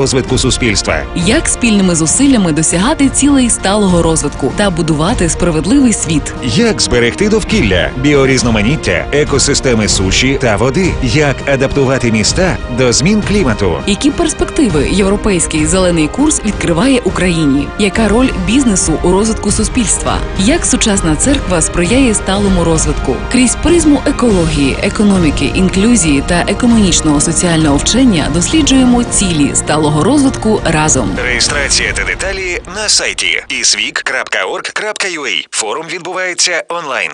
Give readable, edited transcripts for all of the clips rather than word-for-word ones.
розвитку суспільства. Як спільними зусиллями досягати цілей сталого розвитку та будувати справедливий світ? Як зберегти довкілля, біорізноманіття, екосистеми суші та води? Як адаптувати міста до змін клімату? Які перспективи європейський зелений курс відкриває Україні? Яка роль бізнесу у розвитку суспільства? Як сучасна церква сприяє сталому розвитку? Крізь призму екології, економіки, інклюзії та економічного соціального вчення досліджуємо цілі сталого розвитку разом. Реєстрація та деталі на сайті isweek.org.ua. Форум відбувається онлайн.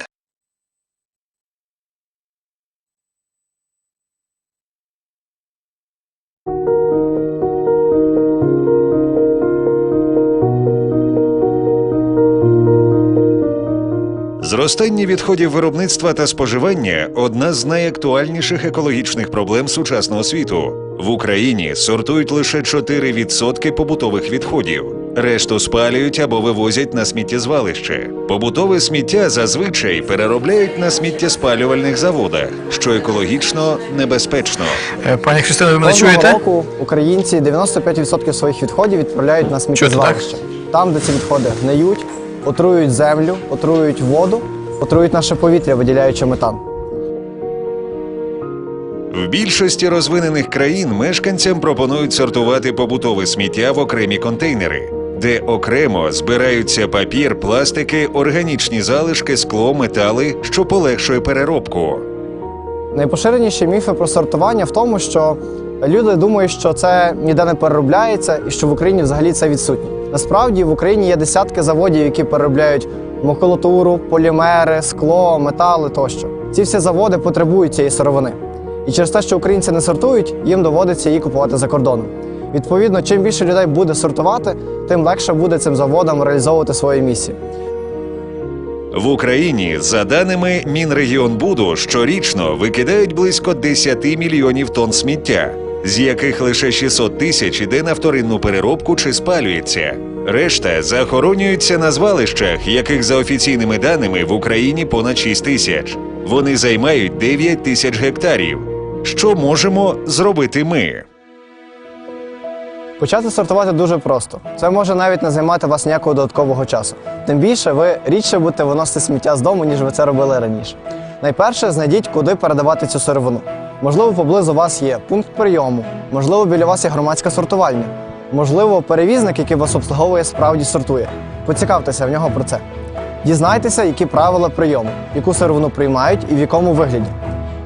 Зростання відходів виробництва та споживання – одна з найактуальніших екологічних проблем сучасного світу. В Україні сортують лише 4% побутових відходів. Решту спалюють або вивозять на сміттєзвалище. Побутове сміття зазвичай переробляють на сміттєспалювальних заводах, що екологічно небезпечно. Пані Христино, ви мене чуєте? Кожного року українці 95% своїх відходів відправляють на сміттєзвалище. Там, де ці відходи гниють, отруюють землю, отруюють воду, отруюють наше повітря, виділяючи метан. В більшості розвинених країн мешканцям пропонують сортувати побутове сміття в окремі контейнери, де окремо збираються папір, пластики, органічні залишки, скло, метали, що полегшує переробку. Найпоширеніші міфи про сортування в тому, що люди думають, що це ніде не переробляється і що в Україні взагалі це відсутнє. Насправді в Україні є десятки заводів, які переробляють макулатуру, полімери, скло, метали тощо. Ці всі заводи потребують цієї сировини. І через те, що українці не сортують, їм доводиться її купувати за кордоном. Відповідно, чим більше людей буде сортувати, тим легше буде цим заводам реалізовувати свою місію. В Україні, за даними Мінрегіонбуду, щорічно викидають близько 10 мільйонів тонн сміття, з яких лише 600 тисяч іде на вторинну переробку чи спалюється. Решта захоронюються на звалищах, яких за офіційними даними в Україні понад 6 тисяч. Вони займають 9 тисяч гектарів. Що можемо зробити ми? Почати сортувати дуже просто. Це може навіть не займати вас ніякого додаткового часу. Тим більше ви рідше будете виносити сміття з дому, ніж ви це робили раніше. Найперше, знайдіть, куди передавати цю сировину. Можливо, поблизу вас є пункт прийому, можливо, біля вас є громадська сортувальня, можливо, перевізник, який вас обслуговує, справді сортує. Поцікавтеся в нього про це. Дізнайтеся, які правила прийому, яку сировину приймають і в якому вигляді.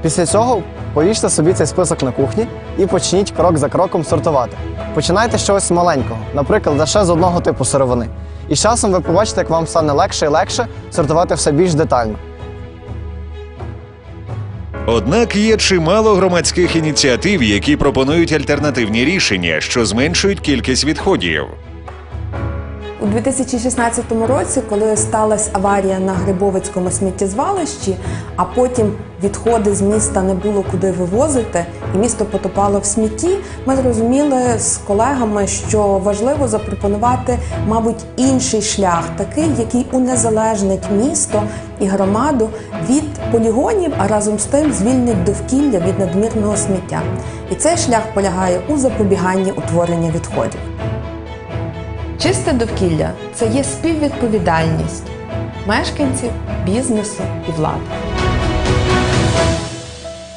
Після цього повісьте собі цей список на кухні і почніть крок за кроком сортувати. Починайте з чогось маленького, наприклад, лише з одного типу сировини. І з часом ви побачите, як вам стане легше і легше сортувати все більш детально. Однак є чимало громадських ініціатив, які пропонують альтернативні рішення, що зменшують кількість відходів. У 2016 році, коли сталася аварія на Грибовицькому сміттєзвалищі, а потім відходи з міста не було куди вивозити, і місто потопало в смітті, ми зрозуміли з колегами, що важливо запропонувати, мабуть, інший шлях, такий, який унезалежнить місто і громаду від полігонів, а разом з тим звільнить довкілля від надмірного сміття. І цей шлях полягає у запобіганні утворення відходів. Чисте довкілля – це є співвідповідальність мешканців, бізнесу і влади.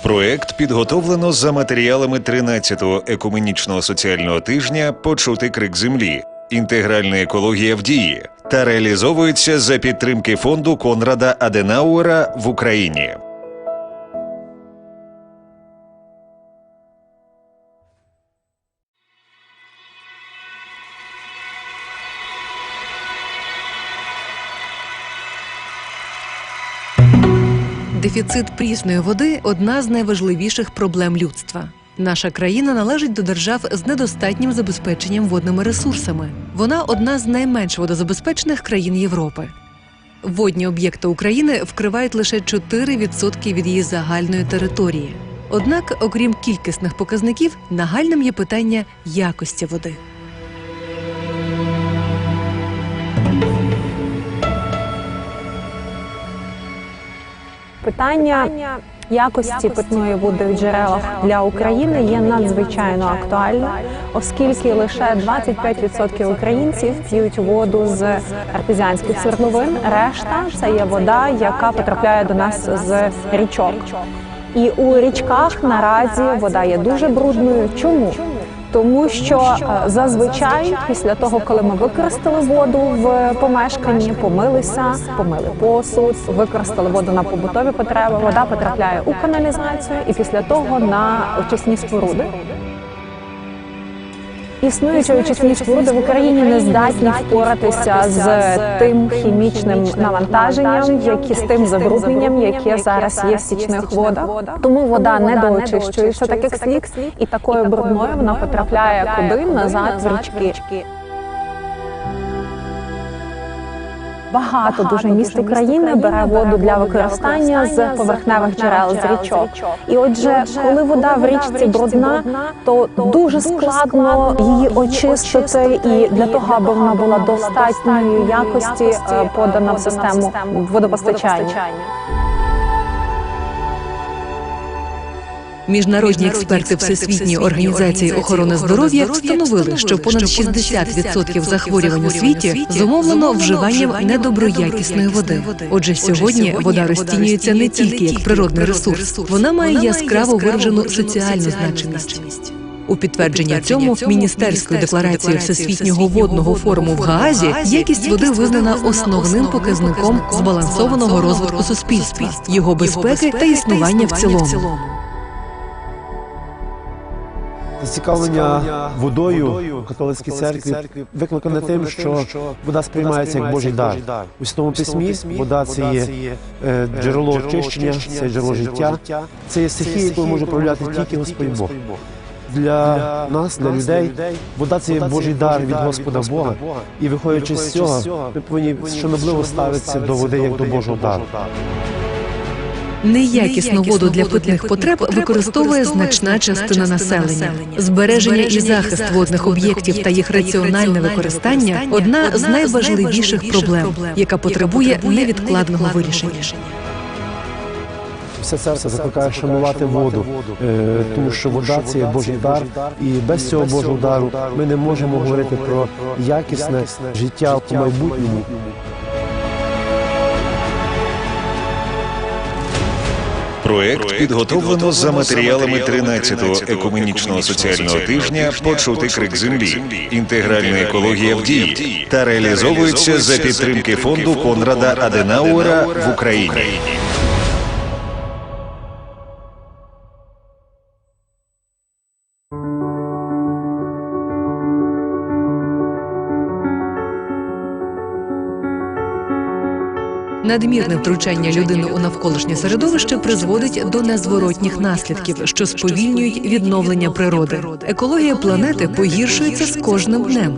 Проект підготовлено за матеріалами 13-го екуменічного соціального тижня «Почути крик землі. Інтегральна екологія в дії» та реалізовується за підтримки фонду Конрада Аденауера в Україні. Дефіцит прісної води – одна з найважливіших проблем людства. Наша країна належить до держав з недостатнім забезпеченням водними ресурсами. Вона одна з найменш водозабезпечених країн Європи. Водні об'єкти України вкривають лише 4% від її загальної території. Однак, окрім кількісних показників, нагальним є питання якості води. Питання Якості питної води в джерелах для України є надзвичайно актуальною, оскільки лише 25% українців п'ють воду з артезіанських свердловин, решта – це є вода, яка потрапляє до нас з річок. І у річках наразі вода є дуже брудною. Чому? Тому що зазвичай після того, коли ми використали воду в помешканні, помилися, помили посуд, використали воду на побутові потреби, вода потрапляє у каналізацію і після того на очисні споруди. Існуючі очисні споруди в Україні не здатні впоратися з тим хімічним навантаженням, з тим забрудненням, яке зараз є в стічних водах. Тому вода не доочищується так, як слід, і такою брудною вона потрапляє куди? Назад в річки. Багато дуже міст України бере воду для використання з поверхневих джерел, з річок. І отже, коли вода в річці брудна, то дуже складно її очистити, і для того, аби вона була достатньої якості, подана в систему водопостачання. Міжнародні експерти Всесвітньої організації охорони здоров'я встановили, що понад 60% захворювань у світі зумовлено вживанням недоброякісної води. Отже, сьогодні вода розцінюється не тільки як природний ресурс, вона має яскраво виражену соціальну значимість. У підтвердження цьому Міністерською декларацією Всесвітнього водного форуму в Гаазі якість води визнана основним показником збалансованого розвитку суспільства, його безпеки та існування в цілому. Зацікавлення водою в католицькій церкві викликане тим, що вода сприймається як Божий дар. У Святому Письмі вода – це є джерело очищення, це джерело життя, це є стихія, яку може проявляти тільки Господь Бог. Для нас, для людей, вода – це є Божий дар від Господа Бога. І виходячи з цього, ми повинні шанобливо ставитися до води як до Божого дару. Неякісну воду для питних потреб використовує значна частина населення. Збереження і захист водних об'єктів та їх раціональне використання – одна з найважливіших проблем, яка потребує невідкладного вирішення. Вся церква закликає шанувати воду, тому що вода – це є Божий дар, і без цього Божого дару ми не можемо говорити про якісне життя в майбутньому. Проект підготовлено за матеріалами 13-го екуменічного соціального тижня «Почути крик землі. Інтегральна екологія в дії» та реалізовується за підтримки фонду Конрада Аденауера в Україні. Надмірне втручання людини у навколишнє середовище призводить до незворотніх наслідків, що сповільнюють відновлення природи. Екологія планети погіршується з кожним днем.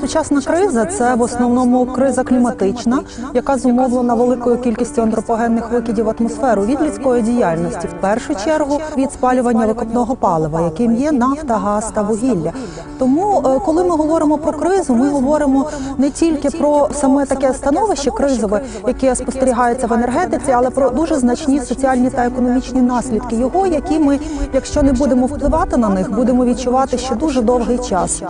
Сучасна криза – це в основному криза кліматична, яка зумовлена великою кількістю антропогенних викидів в атмосферу від людської діяльності, в першу чергу від спалювання викопного палива, яким є нафта, газ та вугілля. Тому, коли ми говоримо про кризу, ми говоримо не тільки про саме таке становище кризове, яке спостерігається в енергетиці, але про дуже значні соціальні та економічні наслідки його, які ми, якщо не будемо впливати на них, будемо відчувати ще дуже довгий час.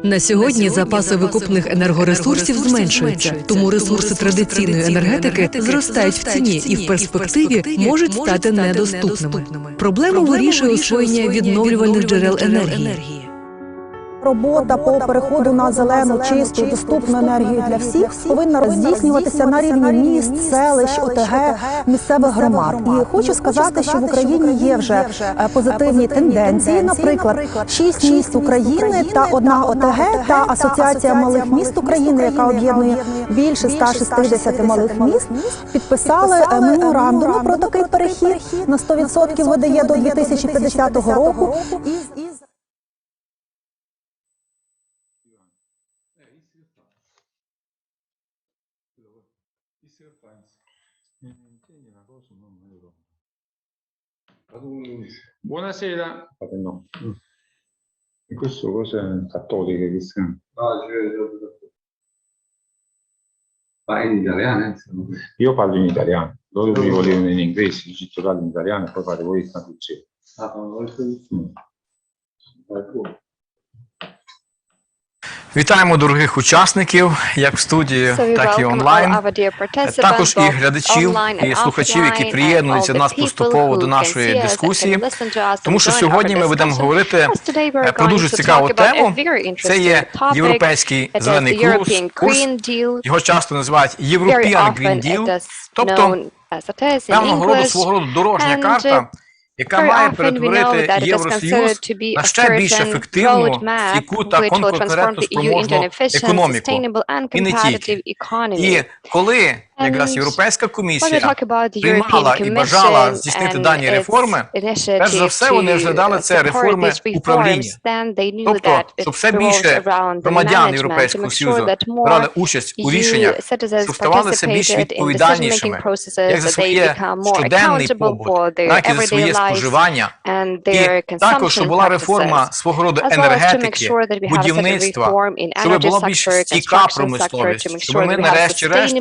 На сьогодні запаси викопних енергоресурсів зменшуються, тому ресурси традиційної енергетики зростають в ціні і в перспективі можуть стати недоступними. Проблему вирішує освоєння відновлювальних джерел енергії. Робота по переходу на зелену, чисту, доступну енергію для всіх повинна здійснюватися на рівні міст, селищ, ОТГ, місцевих громад. І хочу сказати, що в Україні є вже позитивні тенденції. Наприклад, 6 міст України та 1 ОТГ та Асоціація малих міст України, яка об'єднує більше 160 малих міст, підписали меморандум про такий перехід на 100% ВДЄ до 2050 року. Buonasera. No. Questo cos'è? Cattoliche cristiane? Parli in italiano? Io parlo in italiano. Dove vi volete in inglese, dici totale in italiano e poi fate voi il traduzione. Вітаємо дорогих учасників, як в студії, так і онлайн. Також і глядачів, і слухачів, які приєднуються до нас поступово до нашої дискусії. Тому що сьогодні ми будемо говорити про дуже цікаву тему. Це є Європейський зелений курс. Його часто називають European Green Deal, тобто певного роду, свого роду дорожня карта, яка має перетворити Євросоюз на ще більш ефективну, стійку та конкурентоспроможну економіку. І не тільки. І коли якраз Європейська комісія приймала і бажала здійснити дані реформи, перш за все вони розглядали це реформи управління. Тобто, щоб все більше громадян Європейського Союзу брали участь у рішеннях, щоб ставали все більш відповідальнішими, як за своє щоденний побут, так і за своє споживання. І також, щоб була реформа свого роду енергетики, будівництва, щоб була більш стійка промисловість, щоб ми нарешті-решт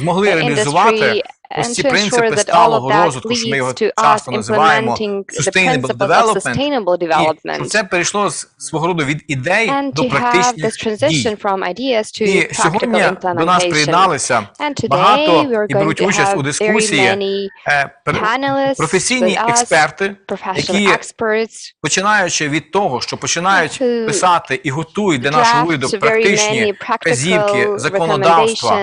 змогли реалізувати ось ці принципи сталого розвитку, що ми його часто називаємо sustainable development, і щоб це перейшло з свого роду від ідей до практичних дій. І сьогодні до нас приєдналися багато і беруть участь у дискусії професійні експерти, які, починаючи від того, що починають писати і готують для нашого уряду практичні вказівки, законодавства,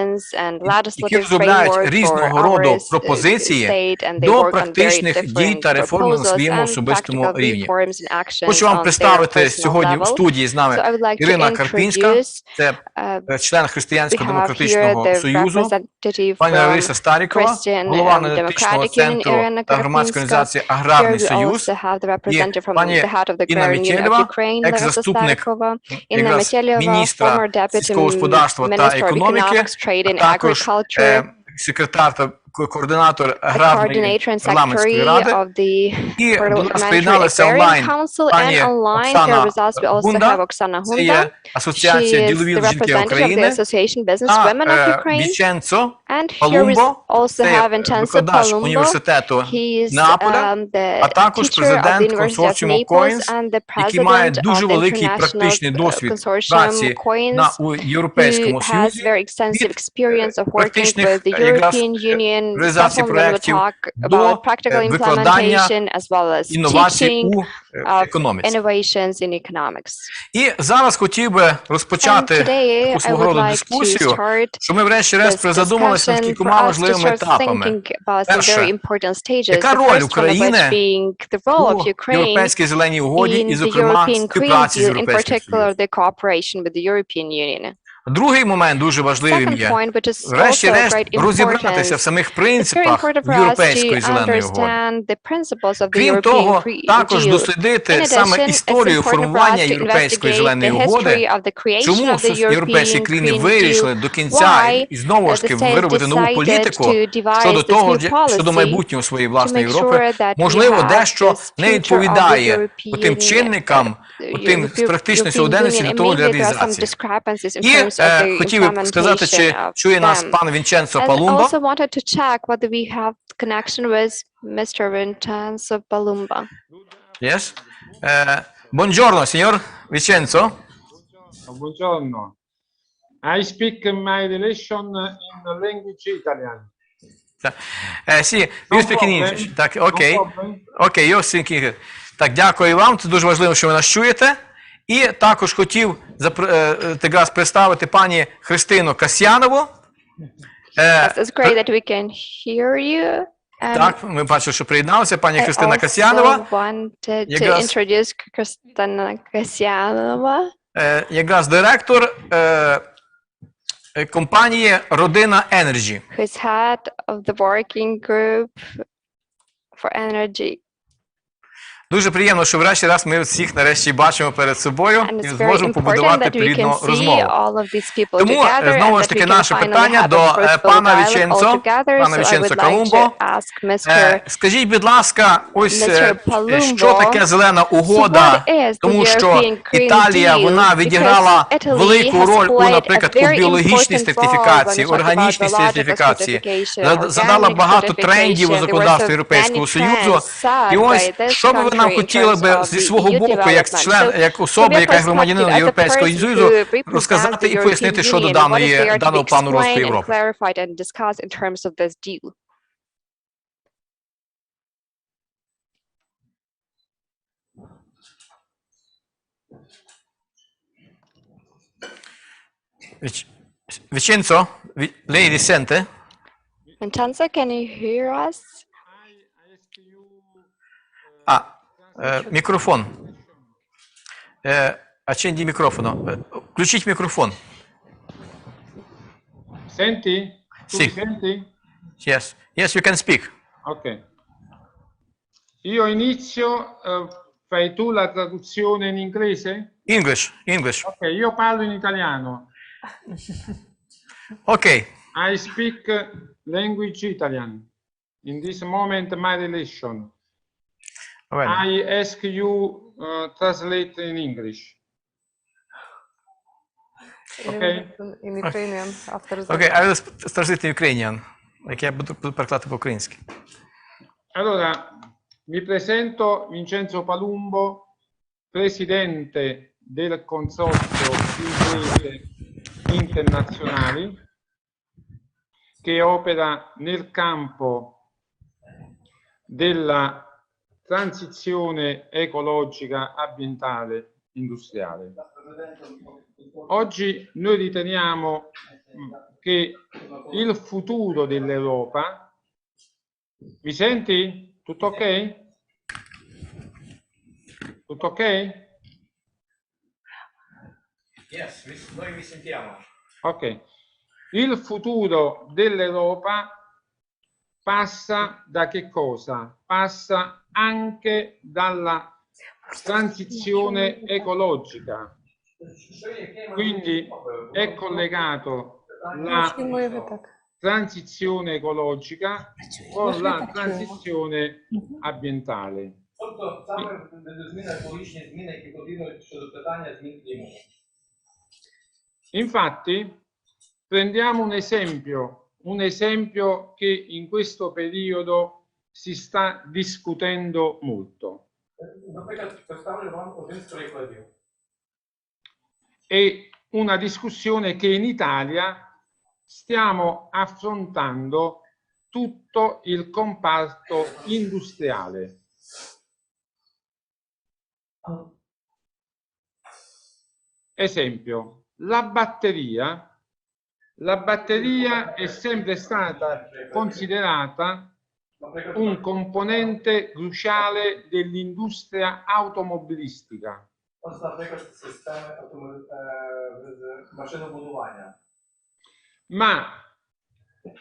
які розробляють різного роду пропозиції до практичних дій та реформ на своєму особистому рівні. Хочу вам представити сьогодні у студії з нами Ірина Карпінська, це член Християнсько-демократичного союзу, пані Лариса Старікова, голова аналітичного центру та громадської організації «Аграрний союз», і пані Інна Метєлєва, екс-заступник міністра сільського господарства та економіки, а також секретар та координатор аграрної парламентської ради. І до нас приєдналася онлайн пані Оксана Гунда, це є Асоціація ділові жінки України, та Віченцо Палумбо, це є викладач університету Неаполя, а також президент консорціуму Coins, який має дуже великий практичний досвід праці у Європейському Союзі і практичних реалізації проєктів до викладання інновацій у економіці. І зараз хотів би розпочати таку свого роду дискусію, що ми врешті-решт призадумалися над кількома важливими етапами. Перше, яка роль України у Європейській зеленій угоді і, зокрема, співпраці з Європейським Союзом? Другий момент дуже важливим є, врешті-решт, розібратися в самих принципах Європейської зеленої угоди. Крім того, також дослідити саме історію формування Європейської зеленої угоди, чому європейські країни вирішили до кінця і знову ж таки виробити нову політику щодо того, щодо майбутнього своєї власної Європи, можливо, дещо не відповідає тим чинникам, тим з практичної сьогоденності для того для реалізації. І хотів би сказати, чи чує нас пан Вінченцо Палумбо. Yes. Buongiorno, signor Vincenzo. Buongiorno. I speak my relation in language Italian. Sì, io speak in English. Так, окей. Окей, io speak in English. Так, дякую вам. Це дуже важливо, що ви нас чуєте. І також хотів якраз представити пані Христину Касьянову. Так, ми бачимо, що приєдналися пані Христина Касьянова. Якраз директор компанії Родина Energy. Дуже приємно, що врешті-раз ми всіх нарешті бачимо перед собою і зможемо побудувати плідну розмову. Тому, знову ж таки, наше питання до пана Віченцо Колумбо. Скажіть, будь ласка, ось що таке зелена угода, тому що Італія, вона відіграла велику роль у, наприклад, у біологічній сертифікації, органічній сертифікації, задала багато трендів у законодавстві Європейського Союзу. І ось, що би ви нам хотіли би зі свого боку, як член, як особа, яка є громадянином Європейського Союзу, розказати і пояснити щодо даного плану розвитку Європи? Vincenzo, lei mi sente? Vincenzo, can you hear us? Мікрофон. Accendi microfono. Включіть мікрофон. Senti? Tu Sì. mi senti? Yes. Yes, you can speak. Ok. Io inizio, fai tu la traduzione in inglese? English. Ok, io parlo in italiano. Ok. I speak language Italian. In this moment, my relation. I ask you translate in English. Okay? In Ukrainian after that. Okay, I will translate in Ukrainian. Я буду перекладати по-українськи. Allora, mi presento Vincenzo Palumbo, presidente del Consorzio di Imprese Internazionali, che opera nel campo della transizione ecologica, ambientale, industriale. Oggi noi riteniamo che il futuro dell'Europa... Mi senti? Tutto ok? Tutto ok? Yes, noi vi sentiamo. Ok. Il futuro dell'Europa passa da che cosa? Passa anche dalla transizione ecologica. Quindi è collegato la transizione ecologica con la transizione ambientale. Infatti, prendiamo un esempio che in questo periodo si sta discutendo molto. È una discussione che in Italia stiamo affrontando tutto il comparto industriale. Esempio, la batteria è sempre stata considerata un componente cruciale dell'industria automobilistica. Ma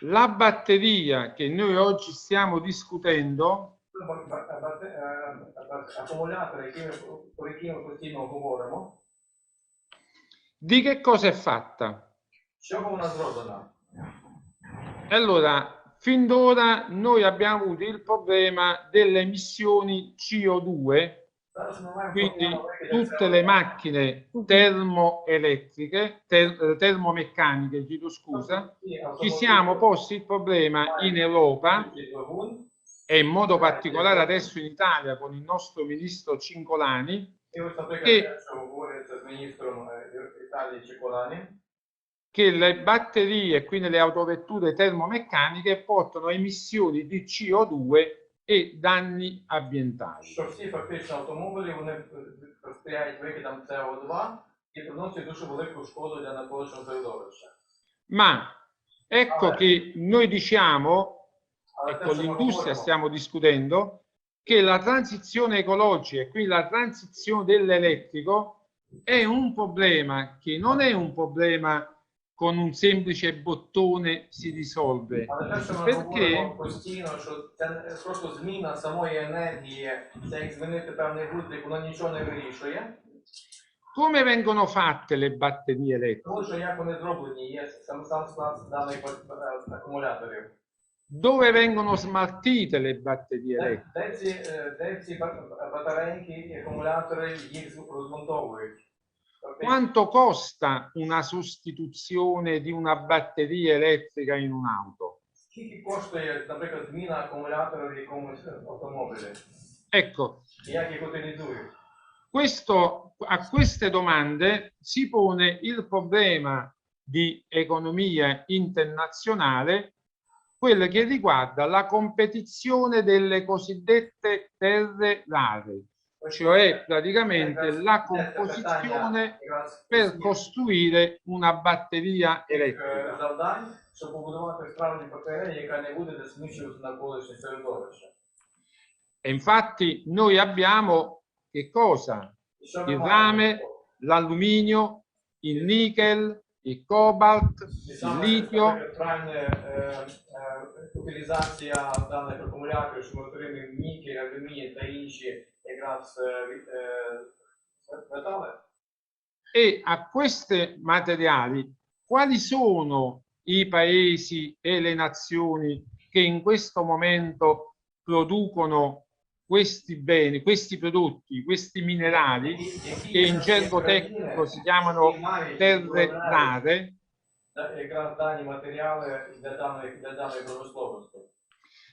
la batteria che noi oggi stiamo discutendo di che cosa è fatta? Allora, fin d'ora noi abbiamo avuto il problema delle emissioni CO2, quindi tutte le macchine termomeccaniche, chiedo scusa, ci siamo posti il problema in Europa e in modo particolare adesso in Italia con il nostro ministro Cincolani, che le batterie, quindi le autovetture termomeccaniche, portano a emissioni di CO2 e danni ambientali. Ma ecco che noi diciamo, e con l'industria stiamo discutendo, che la transizione ecologica e quindi la transizione dell'elettrico è un problema che non è un problema con un semplice bottone si risolve. Perché постійно, що це просто зміна самої енергії, це як змінити певний гудзик, воно нічого не вирішує. Come vengono fatte le batterie elettriche? Тому що як вони зроблені, є сам склад даних акумуляторів. Dove vengono smaltite le batterie elettriche? Де ці батарейки і акумулятори їх розмонтовують? Quanto costa una sostituzione di una batteria elettrica in un'auto? Скільки коштує, наприклад, зміна акумулятора в якомусь автомобілі? Ecco, Як їх утилізують? A queste domande si pone il problema di economia internazionale, quello che riguarda la competizione delle cosiddette terre rare, cioè praticamente la composizione per costruire una batteria elettrica. Щоб побудувати справді батарею, яка не буде засмічувати навколишнє середовище. E infatti noi abbiamo che cosa? Il rame, l'alluminio, il nickel, il cobalt, il litio. Утилізація даних акумуляторів, що ми отримуємо нікель, алюміній та інші якраз метали. E a questi materiali quali sono i paesi e le nazioni che in questo momento producono questi beni, questi prodotti, questi minerali che in gergo tecnico si chiamano terre rare?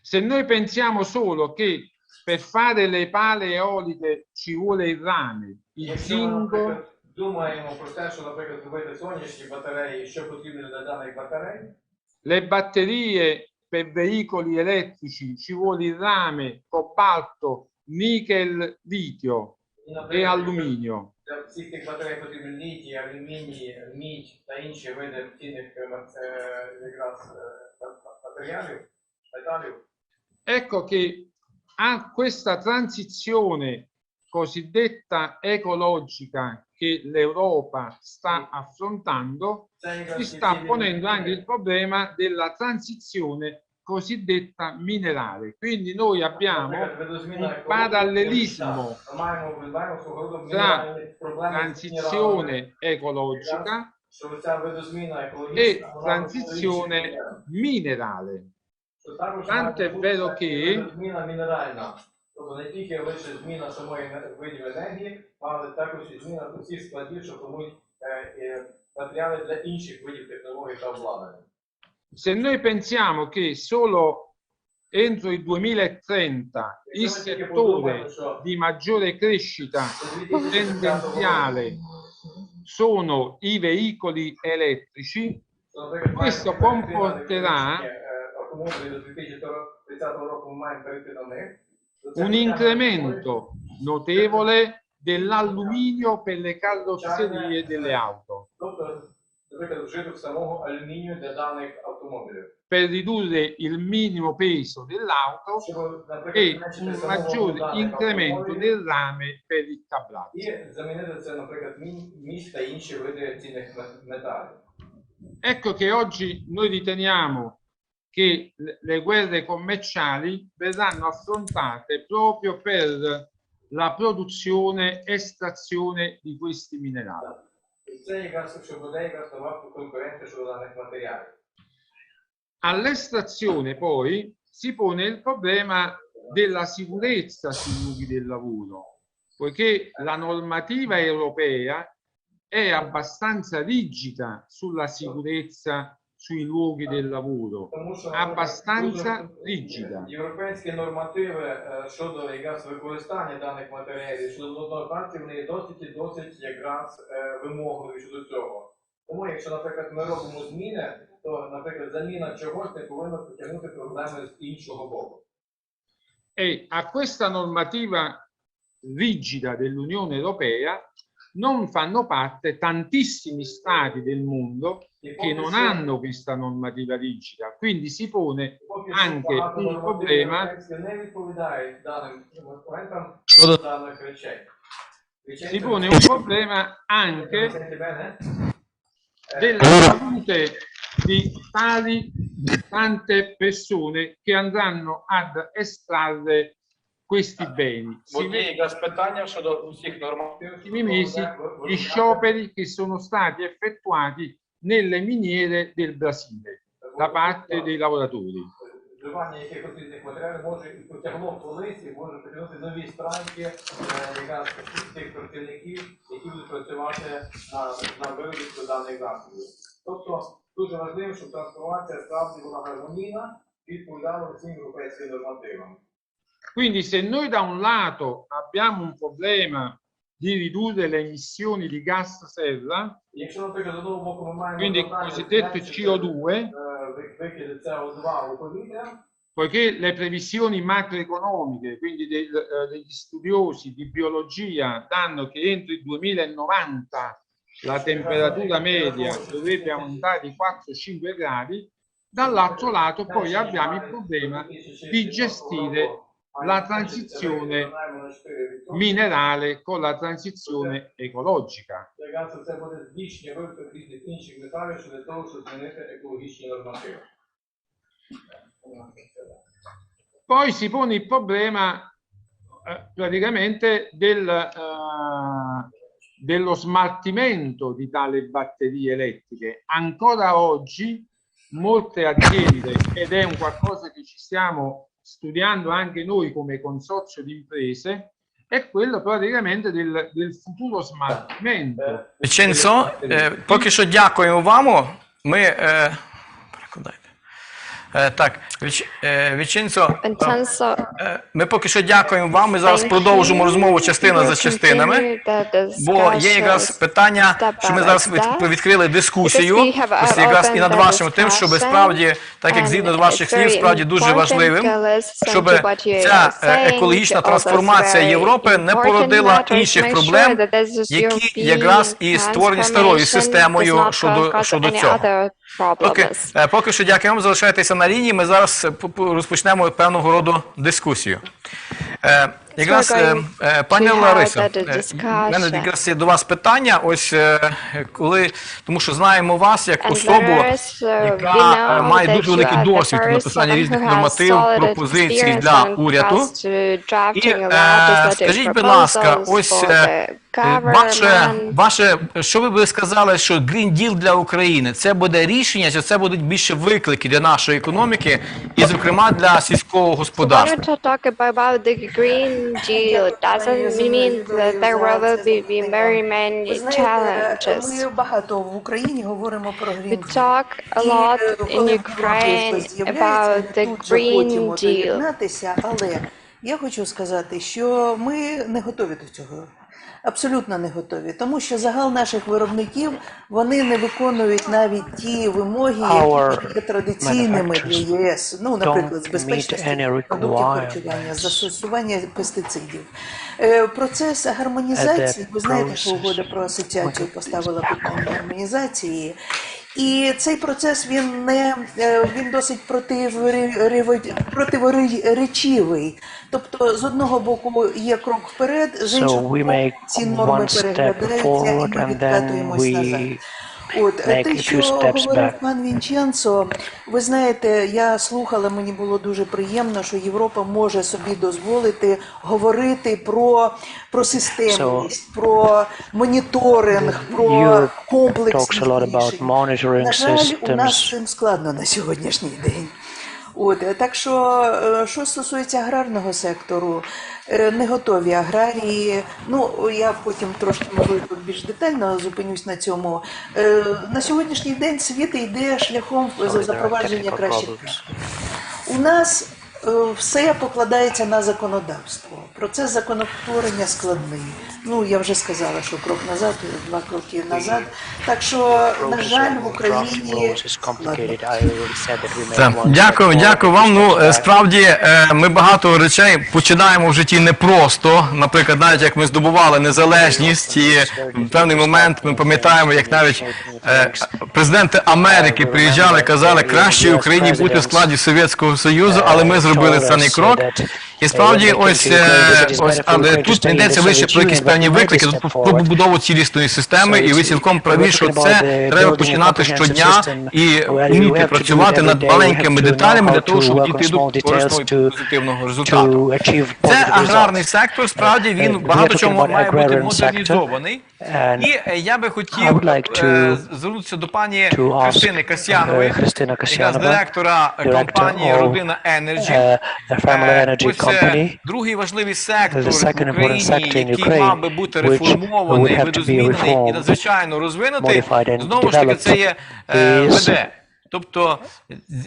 Se noi pensiamo solo che per fare le pale eoliche ci vuole il rame, il zinco, Думаємо про те, що, наприклад, зробити сонячні батареї, що потрібно для даних батарей. Le batterie per veicoli elettrici ci vuole il rame, cobalto, nickel, litio e alluminio. Для всіх тих батарей потрібен літій, алюміній, мідь та інші види цінних якраз матеріалів, металів. Ecco che a questa transizione cosiddetta ecologica che l'Europa sta affrontando, si sta ponendo anche il problema della transizione cosiddetta minerale. Quindi noi abbiamo un parallelismo tra transizione ecologica e transizione minerale. Tanto è vero che Тобто не тільки лише зміна самої видів енергії, але також і зміна усіх складів, що формують матеріали для інших видів технологій та обладнання. Se noi pensiamo che solo entro il 2030 il settore di maggiore crescita tendenziale sono i veicoli elettrici, questo comporterà un incremento notevole dell'alluminio per le carrozzerie delle auto, per ridurre il minimo peso dell'auto e un maggiore incremento del rame per il cablaggio. Ecco che oggi noi riteniamo che le guerre commerciali verranno affrontate proprio per la produzione e estrazione di questi minerali. All'estrazione poi si pone il problema della sicurezza sui luoghi del lavoro, poiché la normativa europea è abbastanza rigida sulla sicurezza sui luoghi del lavoro, abbastanza rigida. Європейські нормативи щодо якраз використання даних матеріалів, щодо нормативності, вони досить якраз вимогливі щодо цього. Тому, якщо, наприклад, ми робимо зміни, то, наприклад, заміна чогось не повинна потягнути проблеми з іншого боку. E a questa normativa rigida dell'Unione Europea non fanno parte tantissimi stati del mondo che non hanno questa normativa rigida, quindi si pone anche un problema anche della salute di tante persone che andranno ad estrarre questi beni. Si vede negli ultimi mesi gli scioperi che sono stati effettuati nelle miniere del Brasile da parte dei lavoratori. Вживання якихось різних матеріалів може і потягло колись, і може потягнути нові страйки якраз тих працівників, які будуть працювати на виробітку даних засобів. Тобто дуже важливо, щоб трансформація справді була гармонійна і відповідала всім європейським нормативам. Quindi se noi da un lato abbiamo un problema di ridurre le emissioni di gas serra, quindi il cosiddetto CO2, poiché le previsioni macroeconomiche, quindi degli studiosi di biologia, danno che entro il 2090 la temperatura media dovrebbe aumentare di 4-5 gradi, dall'altro lato poi abbiamo il problema di gestire la transizione minerale con la transizione ecologica. Poi si pone il problema praticamente dello smaltimento di tale batterie elettriche. Ancora oggi molte aziende, ed è un qualcosa che ci stiamo studiando anche noi come consorzio di imprese, è quello praticamente del futuro smaltimento. Vincenzo, поки що дякуємо вам. Ми так, Vincenzo, ми поки що дякуємо вам. Ми зараз продовжимо розмову частина за частинами, бо є якраз питання, що ми зараз відкрили дискусію, ось якраз і над вашим тим, щоб справді, так як згідно з ваших слів, справді дуже важливим, щоб ця екологічна трансформація Європи не породила інших проблем, які якраз і створені старою системою щодо цього. Поки що дякую вам, залишайтеся на лінії, ми зараз розпочнемо певного роду дискусію. Якраз, пані Ларисо, в мене якраз є до вас питання, ось коли, тому що знаємо вас як особу, яка має дуже великий досвід у написанні різних норматив, пропозицій для уряду. І скажіть, будь ласка, ось що ви б сказали, що Green Deal для України, це буде рішення, чи це будуть більше виклики для нашої економіки і, зокрема, для сільського господарства? Ми багато в Україні говоримо про Green Deal. Але я хочу сказати, що ми не готові до цього. Абсолютно не готові, тому що загал наших виробників, вони не виконують навіть ті вимоги, які є традиційними для ЄС, ну, наприклад, з безпечності продуктів харчування, застосування пестицидів. Процес гармонізації, ви знаєте, що угода про асоціацію поставила питання гармонізації, і цей процес, він досить противоречивий. Тобто, з одного боку є крок вперед, з іншого боку ці норми переглядаються і ми відкатуємось назад. Те, що говорив пан Вінченцо, ви знаєте, я слухала, мені було дуже приємно, що Європа може собі дозволити говорити про системність, про моніторинг, про комплексність рішень. На жаль, у нас з цим складно на сьогоднішній день. Так що стосується аграрного сектору, не готові аграрії, ну, я потім трошки, можливо, більш детально зупинюсь на цьому. На сьогоднішній день світ йде шляхом запровадження кращих практик. У нас все покладається на законодавство. Процес законотворення складний. Ну, я вже сказала, що крок назад, 2 кроки назад. Так що, на жаль, в Україні складно. Дякую вам. Ну, справді, ми багато речей починаємо в житті непросто. Наприклад, навіть як ми здобували незалежність, і в певний момент ми пам'ятаємо, як навіть президенти Америки приїжджали, казали, краще Україні бути в складі Совєтського Союзу, але ми зробили цей крок. І справді, але тут не йдеться лише про якісь певні виклики, тут про побудову цілісної системи, і ви цілком праві, що це треба починати щодня і вміти працювати над маленькими деталями для того, щоб дійти до корисного і позитивного результату. Це аграрний сектор, справді він багато чому має бути модернізований. І я би хотів звернутися до пані Христини Касьянової, яка з директора компанії «Родина Енерджі». Ось другий важливий сектор в Україні, який мав би бути реформований, видозмінений і надзвичайно розвинутий, знову ж таки, це є ВД. Тобто,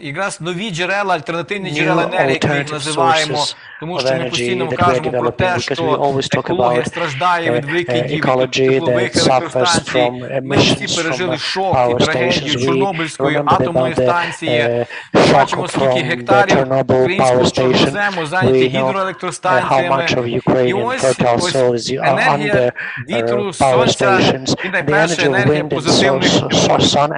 якраз нові джерела, альтернативні джерела енергії, які ми їх називаємо, тому що ми постійно кажемо про те, що екологія страждає від викидів теплових електростанцій. Ми всі пережили шок і трагедію Чорнобильської атомної станції. Ми бачимо, скільки гектарів українського чорнозему зайняті гідроелектростанціями. І ось енергія вітру, сонця і найперша енергія позитивних емоцій.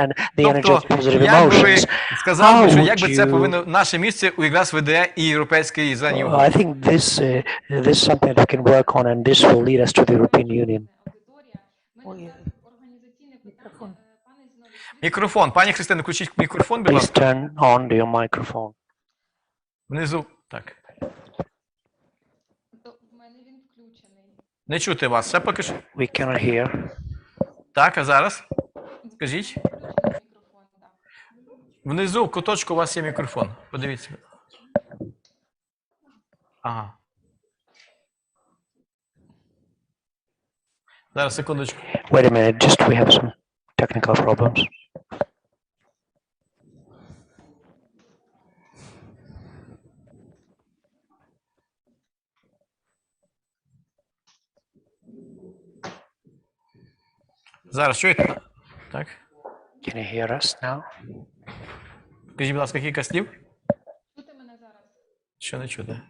Тобто, як би ви сказали, що як би це повинно наше місце у якраз ВДЕ і Європейської зелені угоди? I think this is something that we can work on, and this will lead us to the European Union. Мікрофон. Пані Христино, включіть мікрофон, будь Please ласка. turn on your microphone. Внизу. Так. Не чути вас. Все поки що. We cannot hear. Так, а зараз? Скажіть. Внизу в куточку у вас є мікрофон. Подивіться. Ага. Зараз, секундочку. Wait a minute, just we have some technical problems. Зараз чуєте? Так. Can you hear us now? Скажіть, будь ласка, кілька слів. Чути мене зараз? Що не чути?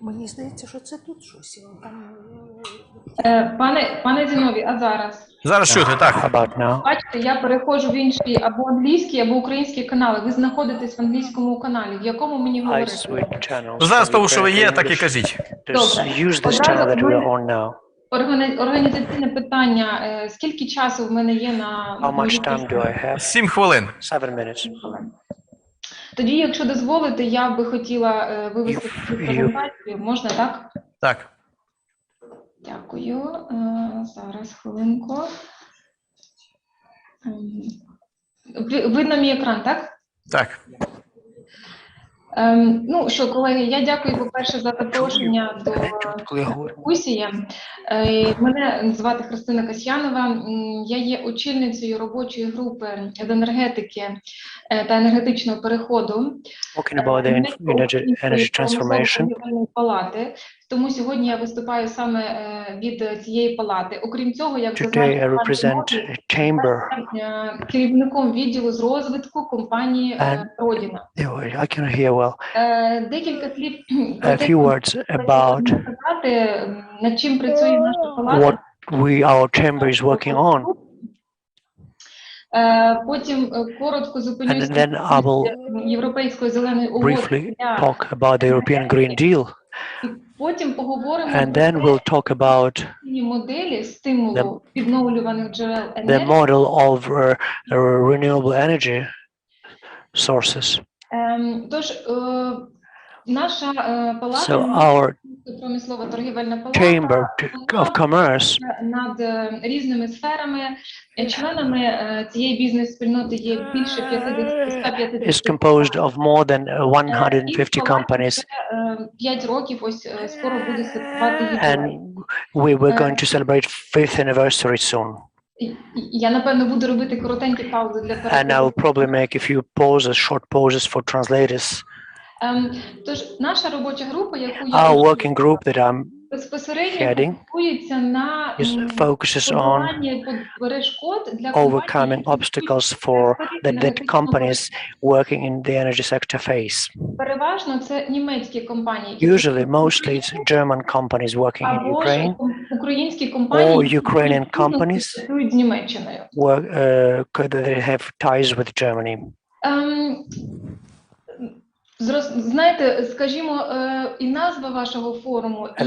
Мені здається, що це тут щось. Пане Зіновій, а зараз? Зараз чути, так. Бачите, я переходжу в інший або англійський, або український канали. Ви знаходитесь в англійському каналі. В якому мені говорити? Зараз того, що ви є, так і кажіть. Добре. Організаційне питання. Скільки часу в мене є на... 7 хвилин. Тоді, якщо дозволите, я би хотіла вивести цю презентацію. Можна, так? Так. Дякую. Зараз, хвилинку. Видно мій екран, так? Так. Ну що, колеги, я дякую, по-перше, за запрошення до дискусії. Мене звати Христина Касьянова. Я є очільницею робочої групи з енергетики та енергетичного переходу палати. Тому сьогодні я виступаю саме від цієї палати. Окрім цього, як зазначено, керівником відділу з розвитку компанії «Родина». Декілька слів сказати, над чим працює наша палата. Потім коротко зупинюся на Європейської зеленої угоди. Потім поговоримо про моделі стимулу відновлюваних джерел енергії. Тож, наша палата, промислова торгівельна палата, над різними сферами. Членами цієї бізнес-спільноти є більше 150. Is composed of more than 150 companies. 5 років ось скоро буде святкувати ювілей. And we're going to celebrate 5th anniversary soon. Я, напевно, буду робити коротенькі паузи для перекладу. And I will probably make a few pauses, short pauses for translators. Тож, наша робоча група, яку Our working group that I'm heading focuses on overcoming obstacles that companies working in the energy sector face. Usually, mostly it's German companies working in Ukraine or Ukrainian companies that have ties with Germany. Знаєте, скажімо, і назва вашого форуму, і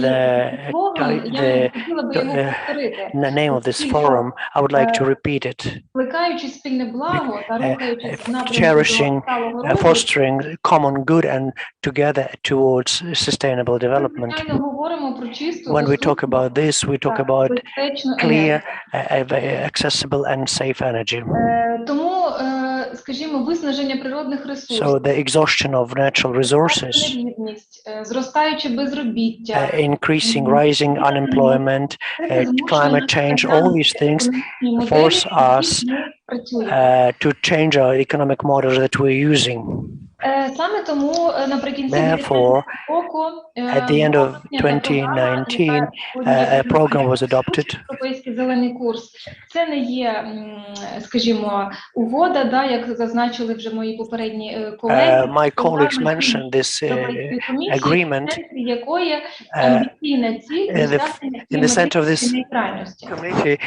слоган, я хотіла би його повторити. The name of this forum, I would like to repeat it. Плекаючи спільне благо та рухаючись в напрямку Cherishing, fostering common good and together towards sustainable development. When we talk about this, we talk about clear, accessible and safe energy. Тому, скажімо, виснаження природних ресурсів, so the exhaustion of natural resources, зростаюче безробіття, increasing, rising unemployment, climate change, all these things force us to change our economic models that we're using. Саме тому наприкінці року, at the end of 2019, a program was adopted. Європейський зелений курс. Це не є, скажімо, угода, да, як зазначили вже мої попередні колеги. My colleagues mentioned this agreement. Якої амбіційна ціль in the center of this committee.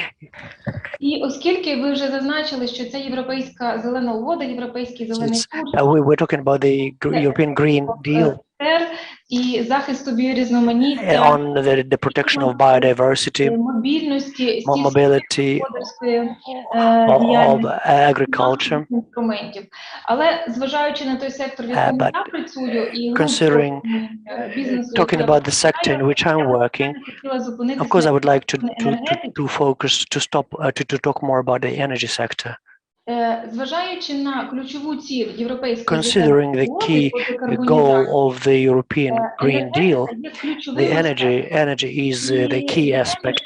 І оскільки ви вже зазначили, що це європейська зелена угода, європейський зелений курс. We're talking about the European Green Deal. І захисту біорізноманіття, on the protection of biodiversity, mobility of agriculture. Але зважаючи на той сектор, в якому я працюю, і considering talking about the sector in which I'm working, of course I would like to focus to talk more about the energy sector. Зважаючи на ключову ціль європейської Considering the key goal of the European Green Deal, the energy is the key aspect.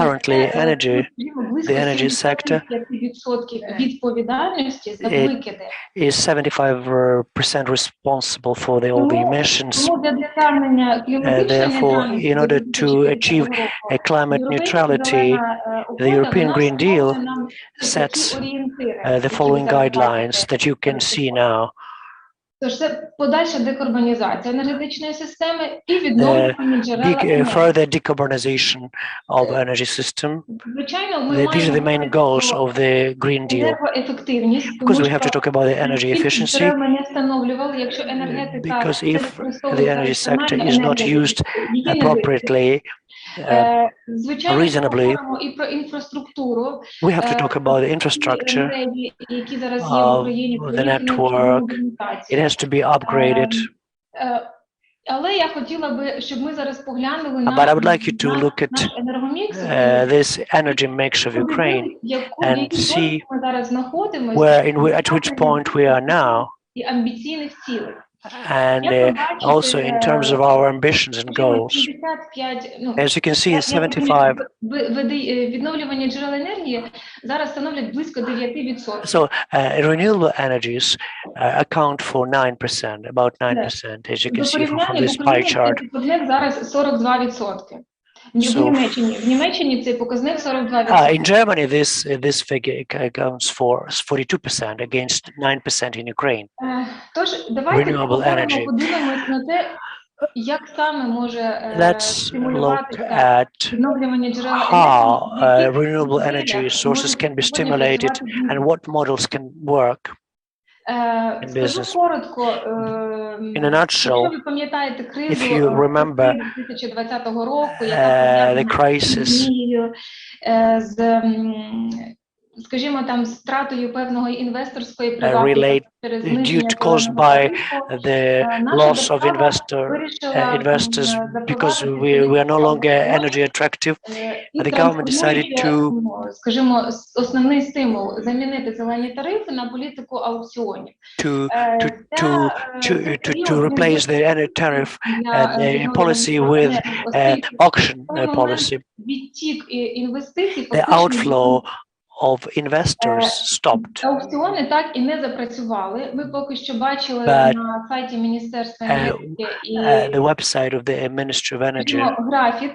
Currently, the energy sector is 75% responsible for all the emissions. Therefore, in order to achieve a climate neutrality, the European Green Deal sets the following guidelines that you can see now. Тож це подальша декарбонізація енергетичної системи і відновлення джерел. Further decarbonization of energy system. Звичайно, ми these are the main goals of the Green Deal. Енергоефективність. Because we have to talk about the energy efficiency. Ми не встановлювали, якщо енергетика because if the energy sector is not used appropriately, reasonably, we have to talk about the infrastructure of the network. It has to be upgraded. Але я хотіла би, щоб ми зараз поглянули на But I would like you to look at this energy mix of Ukraine and see at which point we are now. І амбіційних цілей. And also in terms of our ambitions and goals. As you can see, 75. Відновлювання джерел енергії зараз становлять близько 9%. So renewable energies account for 9%, about 9%, as you can see from this pie chart. Зараз 42%. В Німеччині цей показник 42%. In Germany, this figure accounts for 42% against 9% in Ukraine. Тож, давайте renewable подивимось на те, як саме може стимулюватися відновлювання джерел енергії, how renewable energy sources can be stimulated and what models can work. Скажу коротко, in a nutshell, if you remember the crisis, скажімо, там стратою певного інвесторської приватної caused by the loss of investors because we are no longer energy attractive. The government decided to, скажімо, основний стимул замінити зелені тарифи на політику аукціонів. To replace the energy tariff policy with auction policy. Відтік інвестицій, the outflow of investors stopped. Аукціони так і не запрацювали. Ви поки що бачили But, на сайті Міністерства енергетики і the website of the Ministry of Energy графік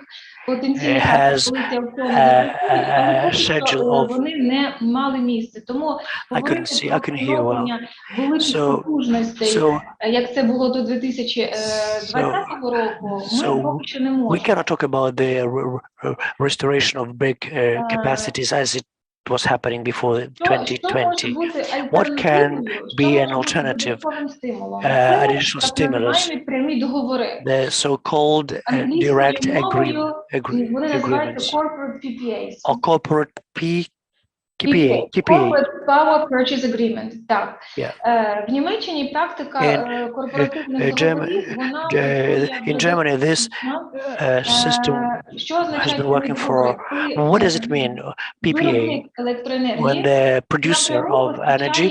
потенційний has коли ці аукціони запрацюють, але поки що schedule of. вони не мали місця. Тому говорити про встановлення великих потужностей, як це було до 2020 року, ми поки що не We можемо. cannot talk about the restoration of big capacities as it was happening before 2020. What can be an alternative additional stimulus? The so-called direct agreements or corporate KPA. Corporate Power Purchase Agreement. Так. В Німеччині практика корпоративних договорів, вона in Germany, this system has been working for. What does it mean? PPA. When the producer of energy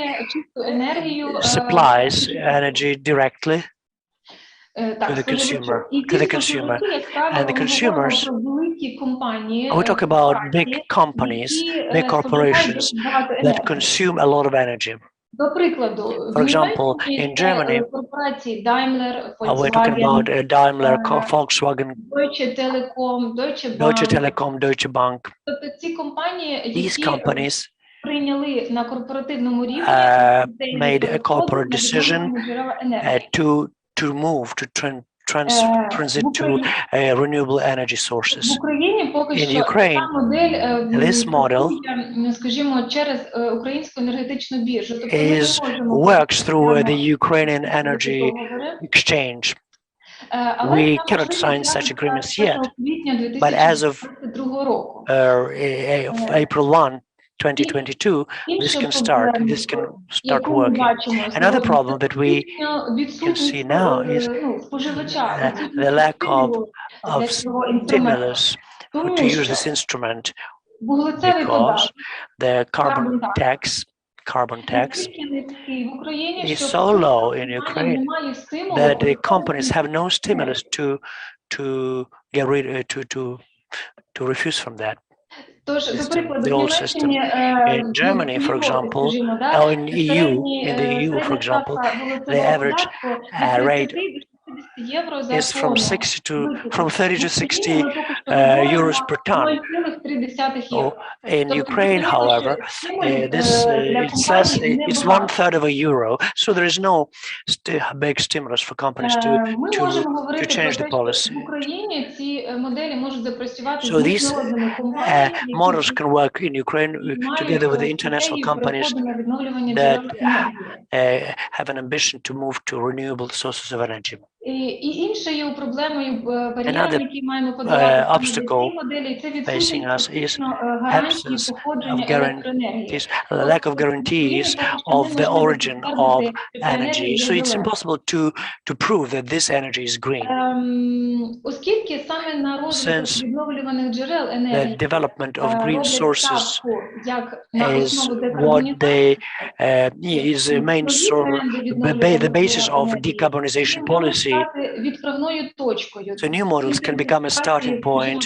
supplies energy directly to the consumer, and the consumers. We talk about big companies, big corporations that consume a lot of energy. For example, in Germany, we're talking about Daimler, Volkswagen, Deutsche Telekom, Deutsche Bank. These companies made a corporate decision to move to transit to renewable energy sources. In Ukraine, this model works through the Ukrainian energy exchange. We cannot sign such agreements yet, but as of April 1, 2022, this can start working. Another problem that we can see now is the lack of stimulus to use this instrument, because the carbon tax is so low in Ukraine that the companies have no stimulus to get rid to refuse from that. The old system. In Germany, for example, or in the EU, for example, the average rate is from 30 to 60 euros per ton. In Ukraine, however, it's less. It's 1/3 of a euro. So there is no big stimulus for companies to change the policy. So these models can work in Ukraine together with the international companies that have an ambition to move to renewable sources of energy. Another obstacle facing us is absence of guarantees, lack of guarantees of the origin of energy. So it's impossible to prove that this energy is green. Since the development of green sources is what is the main source, the basis of decarbonization policy. So new models can become a starting point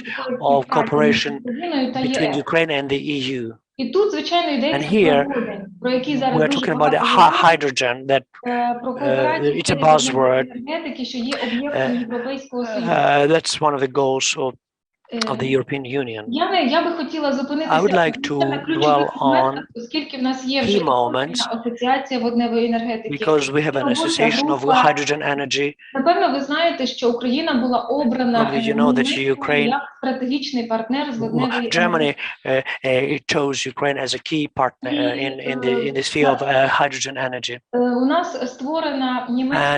of cooperation between Ukraine and the EU. And here we're talking about hydrogen, that it's a buzzword. That's one of the goals of the European Union. I would like to dwell on key moments because we have an association of hydrogen energy. Probably you know that Ukraine, Germany chose Ukraine as a key partner in the sphere of hydrogen energy.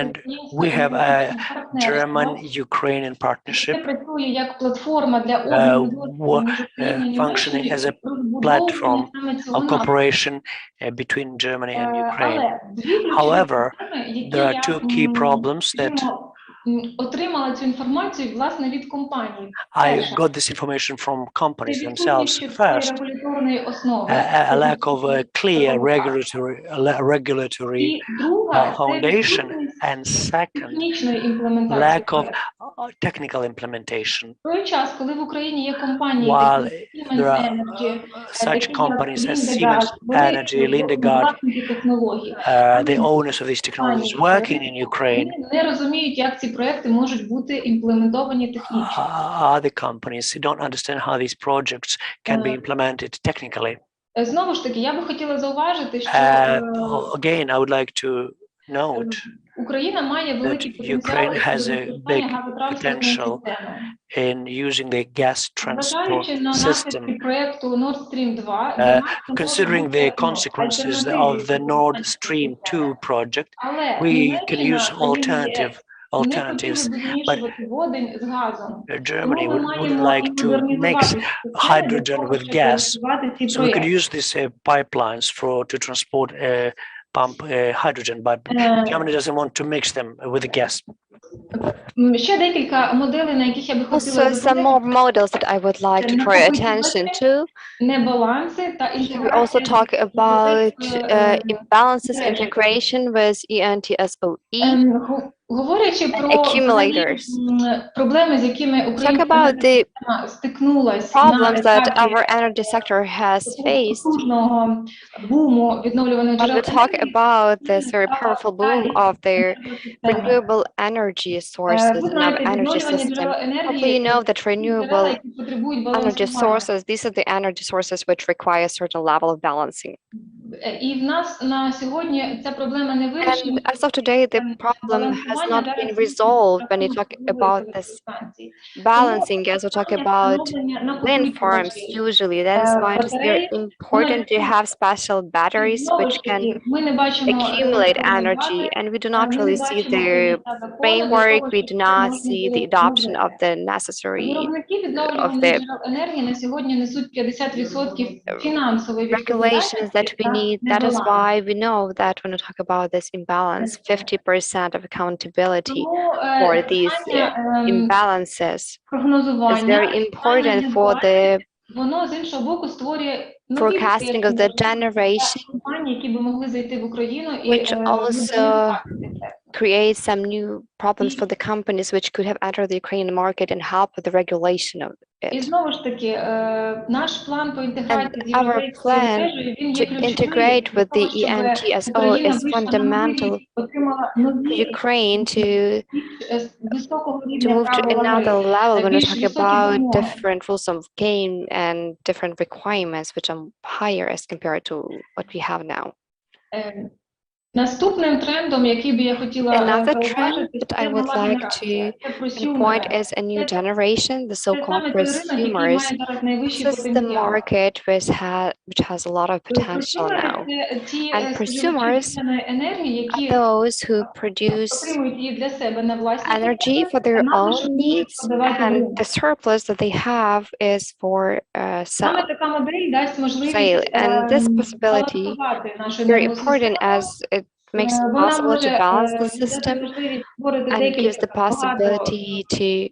And we have a German-Ukrainian partnership functioning as a platform of cooperation between Germany and Ukraine. However, there are two key problems that I got this information from companies themselves. First, a lack of a clear regulatory foundation And second, технічної імплементації lack of проекту. technical implementation. В той час, коли в Україні є компанії, While такі як there Siemens are Energy, such такі companies як as Siemens Lindegard, вони Energy, Lindegard, власники технологій. the owners of these technologies working in Ukraine, Вони не розуміють, як ці проекти можуть бути імплементовані технічно. other companies who don't understand how these projects can be implemented technically. Знову ж таки, я би хотіла зауважити, що Again, I would like to note Україна має великий потенціал Ukraine has a big potential in using the gas transport system. проекту Nord Stream 2, considering the consequences of the Nord Stream 2 project, we can use alternatives, but Germany would like to mix hydrogen with gas, so we could use these pipelines to transport pump hydrogen, but Germany doesn't want to mix them with the gas. Ще декілька моделей, на яких я би хотіла Also, some more models that I would like to draw your attention to. Небаланси та We also talk about imbalances, integration with ENTSOE, говорячи про accumulators. проблеми, з якими Talk about the стикнулась problems that our energy sector has faced. буму відновлюваних When we джерел talk about this very powerful boom of the renewable energy sources in our energy system, hopefully you know that renewable energy sources, these are the energy sources which require a certain level of balancing. І в нас на сьогодні ця проблема не вирішена. And as of today, the problem has not been resolved when you talk about this balancing, as we talk about wind farms usually. That is why it is very important to have special batteries which can accumulate energy, and we do not really see the framework, we do not see the adoption of the necessary of the regulations that we need. That is why we know that when we talk about this imbalance, 50% of accountability for these imbalances is very important for the forecasting of the generation, which also creates some new problems for the companies which could have entered the Ukrainian market and help with the regulation of it. And our plan to integrate with the ENTSO is fundamental for Ukraine to move to another level when we talk about different rules of game and different requirements which are higher as compared to what we have now. Наступним трендом, який би я хотіла Another trend that I would like to point is a new generation, the so-called prosumers. This is the market which has a lot of potential now. And prosumers are those who produce energy for their own needs, and the surplus that they have is for sale. And this possibility is very important as it makes it possible to balance the system and gives the possibility to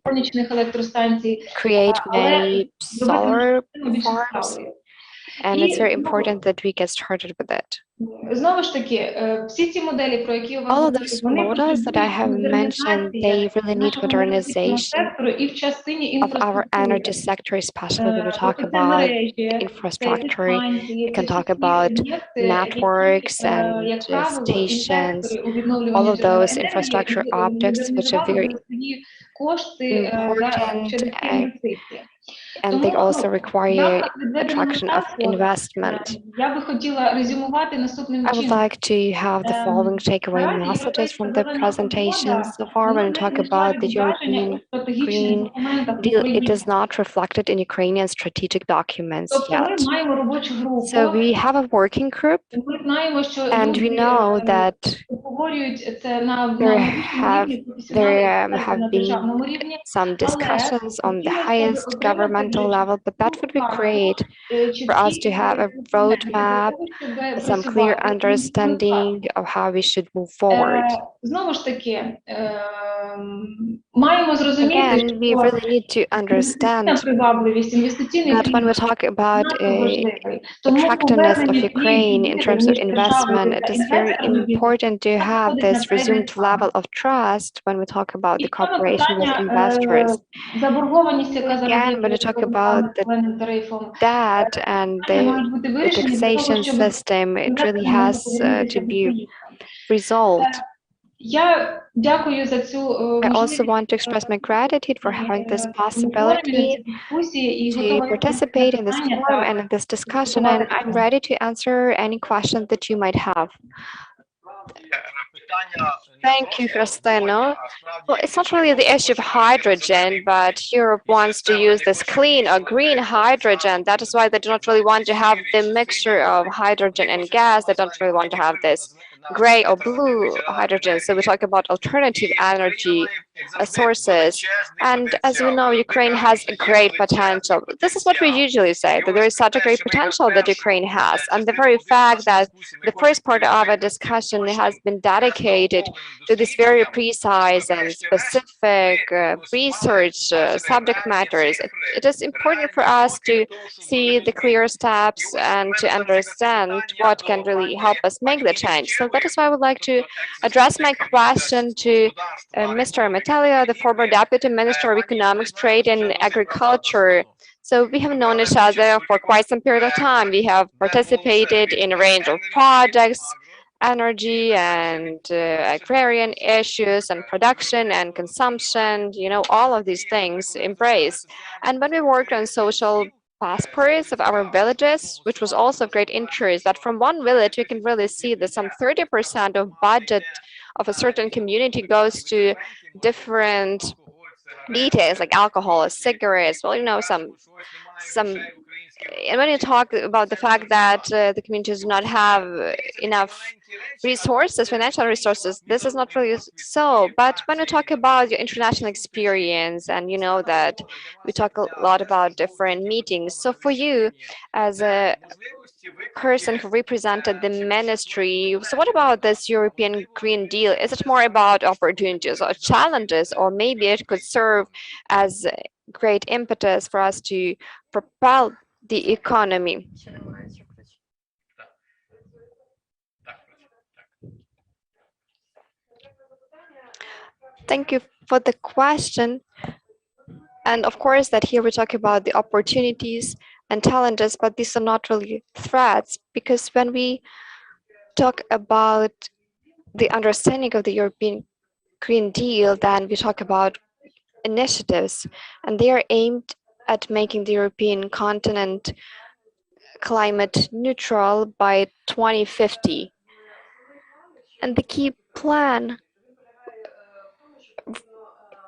create many solar farms. And it's very important that we get started with it. Знову ж таки, всі ці моделі, про які All of those models that I have mentioned, they really need modernization of our energy sector, especially when we talk about infrastructure. We can talk about networks and stations, all of those infrastructure objects which are very important, and they also require attraction of investment. I would like to have the following takeaway messages from the presentation. So far, when we talk about the European Green Deal, it is not reflected in Ukrainian strategic documents yet. So we have a working group, and we know that there have been some discussions on the highest governmental level, but that would be great for us to have a roadmap, some clear understanding of how we should move forward. знову ж таки, маємо зрозуміти, Again, we really need to understand привабливість, інвестиційний that when we клімат talk about надто важливий. attractiveness of повернення Ukraine in terms of між державою investment, it та is very інвесторами important to have виходить this на передній resumed план. level of trust when we talk about І the саме cooperation with питання investors. заборгованість, яка зараз Again, є when we talk перед about the зеленим тарифом, debt and мають бути the вирішені для того, taxation щоб system, it really інвестори могли has to повернутися в be Україну. resolved. Я дякую за цю I also want to express my gratitude for having this possibility to participate in this forum and in this discussion, and I'm ready to answer any questions that you might have. Thank you, Christina. Well, it's not really the issue of hydrogen, but Europe wants to use this clean or green hydrogen. That is why they do not really want to have the mixture of hydrogen and gas. They don't really want to have this gray or blue hydrogen. So we talk about alternative energy sources. And as we know, Ukraine has a great potential. This is what we usually say, that there is such a great potential that Ukraine has. And the very fact that the first part of our discussion has been dedicated to this very precise and specific research subject matters, it is important for us to see the clear steps and to understand what can really help us make the change. So that is why I would like to address my question to Mr. Metellia, the former Deputy Minister of Economics, Trade and Agriculture. So we have known each other for quite some period of time. We have participated in a range of projects, energy and agrarian issues and production and consumption, you know, all of these things embrace. And when we worked on social passports of our villages, which was also of great interest, that from one village we can really see that some 30% of budget of a certain community goes to different details like alcohol, cigarettes, well, you know, some and when you talk about the fact that the community does not have enough resources, financial resources, this is not really so. But when we talk about your international experience, and you know that we talk a lot about different meetings, so for you as a person who represented the ministry, so what about this European Green Deal? Is it more about opportunities or challenges, or maybe it could serve as great impetus for us to propel the economy? Thank you for the question. And of course that here we talk about the opportunities and challenges, but these are not really threats, because when we talk about the understanding of the European Green Deal, then we talk about initiatives, and they are aimed at making the European continent climate neutral by 2050. And the key plan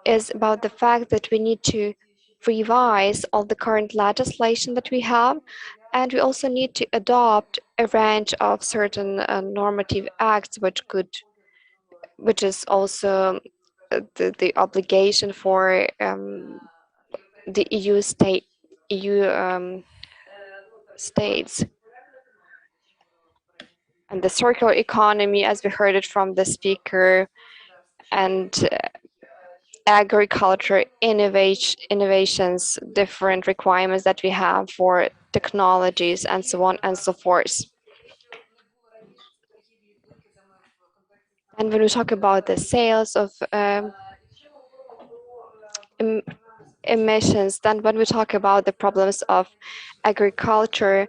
is about the fact that we need to revise all the current legislation that we have, and we also need to adopt a range of certain normative acts which is also the obligation for the EU states. And the circular economy, as we heard it from the speaker, and agriculture innovations, different requirements that we have for technologies, and so on and so forth. And when we talk about the sales of emissions, then when we talk about the problems of agriculture,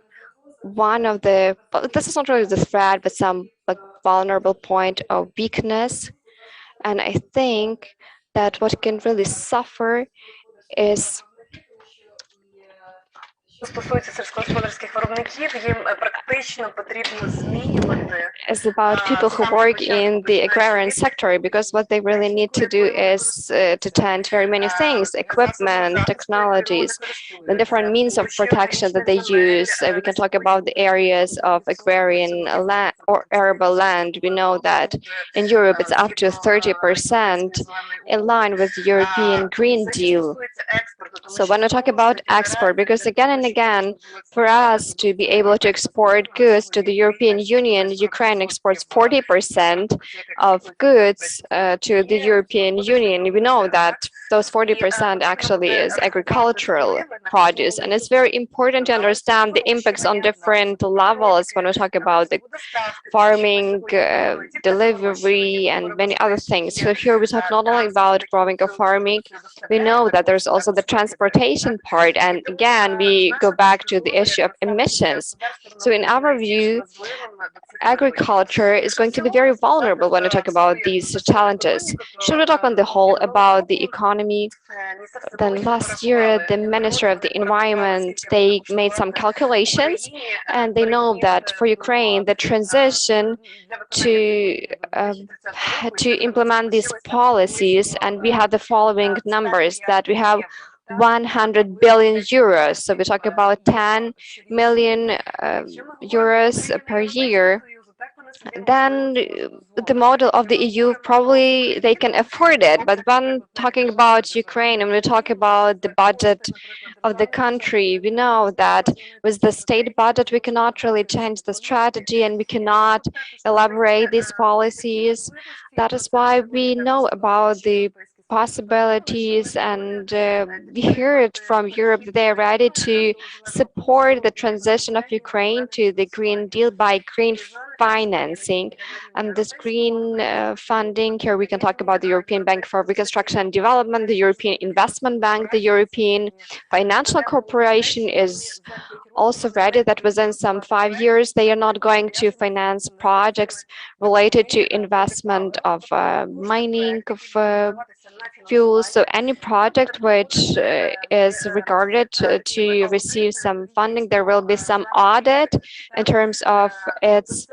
one of the, this is not really the threat, but some like vulnerable point of weakness. And I think that what can really suffer is is about people who work in the agrarian sector, because what they really need to do is to tend very many things, equipment, technologies, the different means of protection that they use. We can talk about the areas of agrarian land or arable land. We know that in Europe it's up to 30% in line with the European Green Deal. So when we talk about export, because again and again, for us to be able to export goods to the European Union, Ukraine exports 40% of goods to the European Union. We know that those 40% actually is agricultural produce, and it's very important to understand the impacts on different levels when we talk about the farming, delivery, and many other things. So here we talk not only about growing or farming, we know that there's also the transportation part, and again, we go back to the issue of emissions. So in our view, agriculture is going to be very vulnerable when we talk about these challenges. Should we talk on the whole about the economy? Then last year, the Minister of the Environment, they made some calculations, and they know that for Ukraine, the transition to implement these policies, and we have the following numbers, that we have 100 billion euros. So we talk about 10 million euros per year. Then the model of the EU, probably they can afford it. But when talking about Ukraine and we talk about the budget of the country, we know that with the state budget, we cannot really change the strategy and we cannot elaborate these policies. That is why we know about the possibilities, and we hear it from Europe. They're ready to support the transition of Ukraine to the Green Deal by green financing. And this green funding, here we can talk about the European Bank for Reconstruction and Development, the European Investment Bank, the European Financial Corporation is also ready that within some 5 years, they are not going to finance projects related to investment of mining, of fuels. So any project which is regarded to receive some funding, there will be some audit in terms of its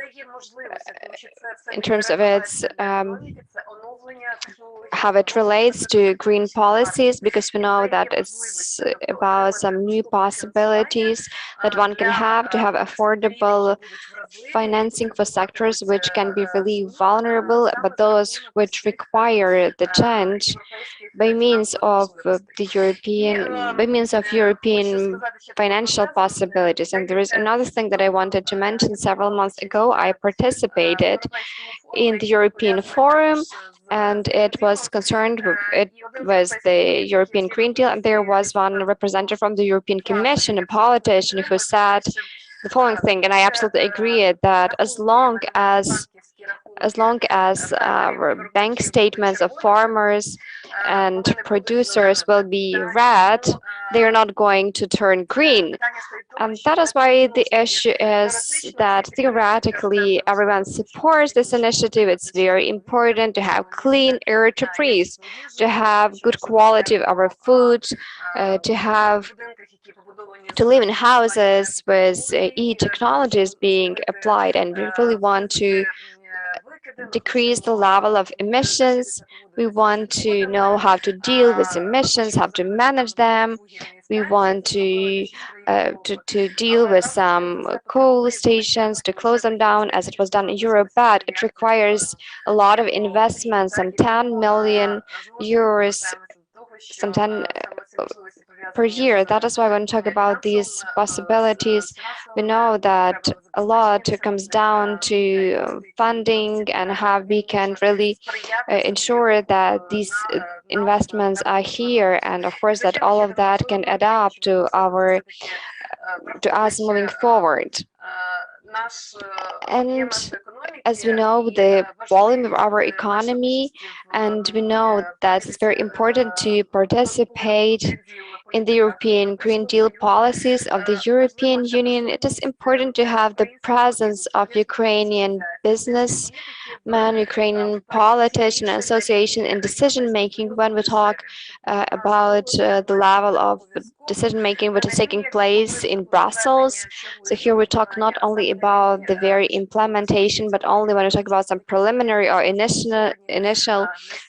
how it relates to green policies, because we know that it's about some new possibilities that one can have to have affordable financing for sectors which can be really vulnerable, but those which require the change by means of European financial possibilities. And there is another thing that I wanted to mention. Several months ago, I participated in the European Forum, and it was the European Green Deal, and there was one representative from the European Commission, a politician, who said the following thing, and I absolutely agree, that as long as bank statements of farmers and producers will be red, they are not going to turn green. And that is why the issue is that theoretically everyone supports this initiative. It's very important to have clean air to breathe, to have good quality of our food, to live in houses with e-technologies being applied, and we really want to decrease the level of emissions. We want to know how to deal with emissions, how to manage them. We want to deal with some coal stations, to close them down as it was done in Europe, but it requires a lot of investment, some 10 million euros, some 10 per year. That is why when we talk about these possibilities, we know that a lot comes down to funding and how we can really ensure that these investments are here, and of course that all of that can add up to us moving forward. And as we know, the volume of our economy, and we know that it's very important to participate in the European Green Deal policies of the European Union. It is important to have the presence of Ukrainian businessmen, Ukrainian politicians, and association in decision making when we talk about the level of decision making which is taking place in Brussels. So here we talk not only about the very implementation, but only when we talk about some preliminary or initial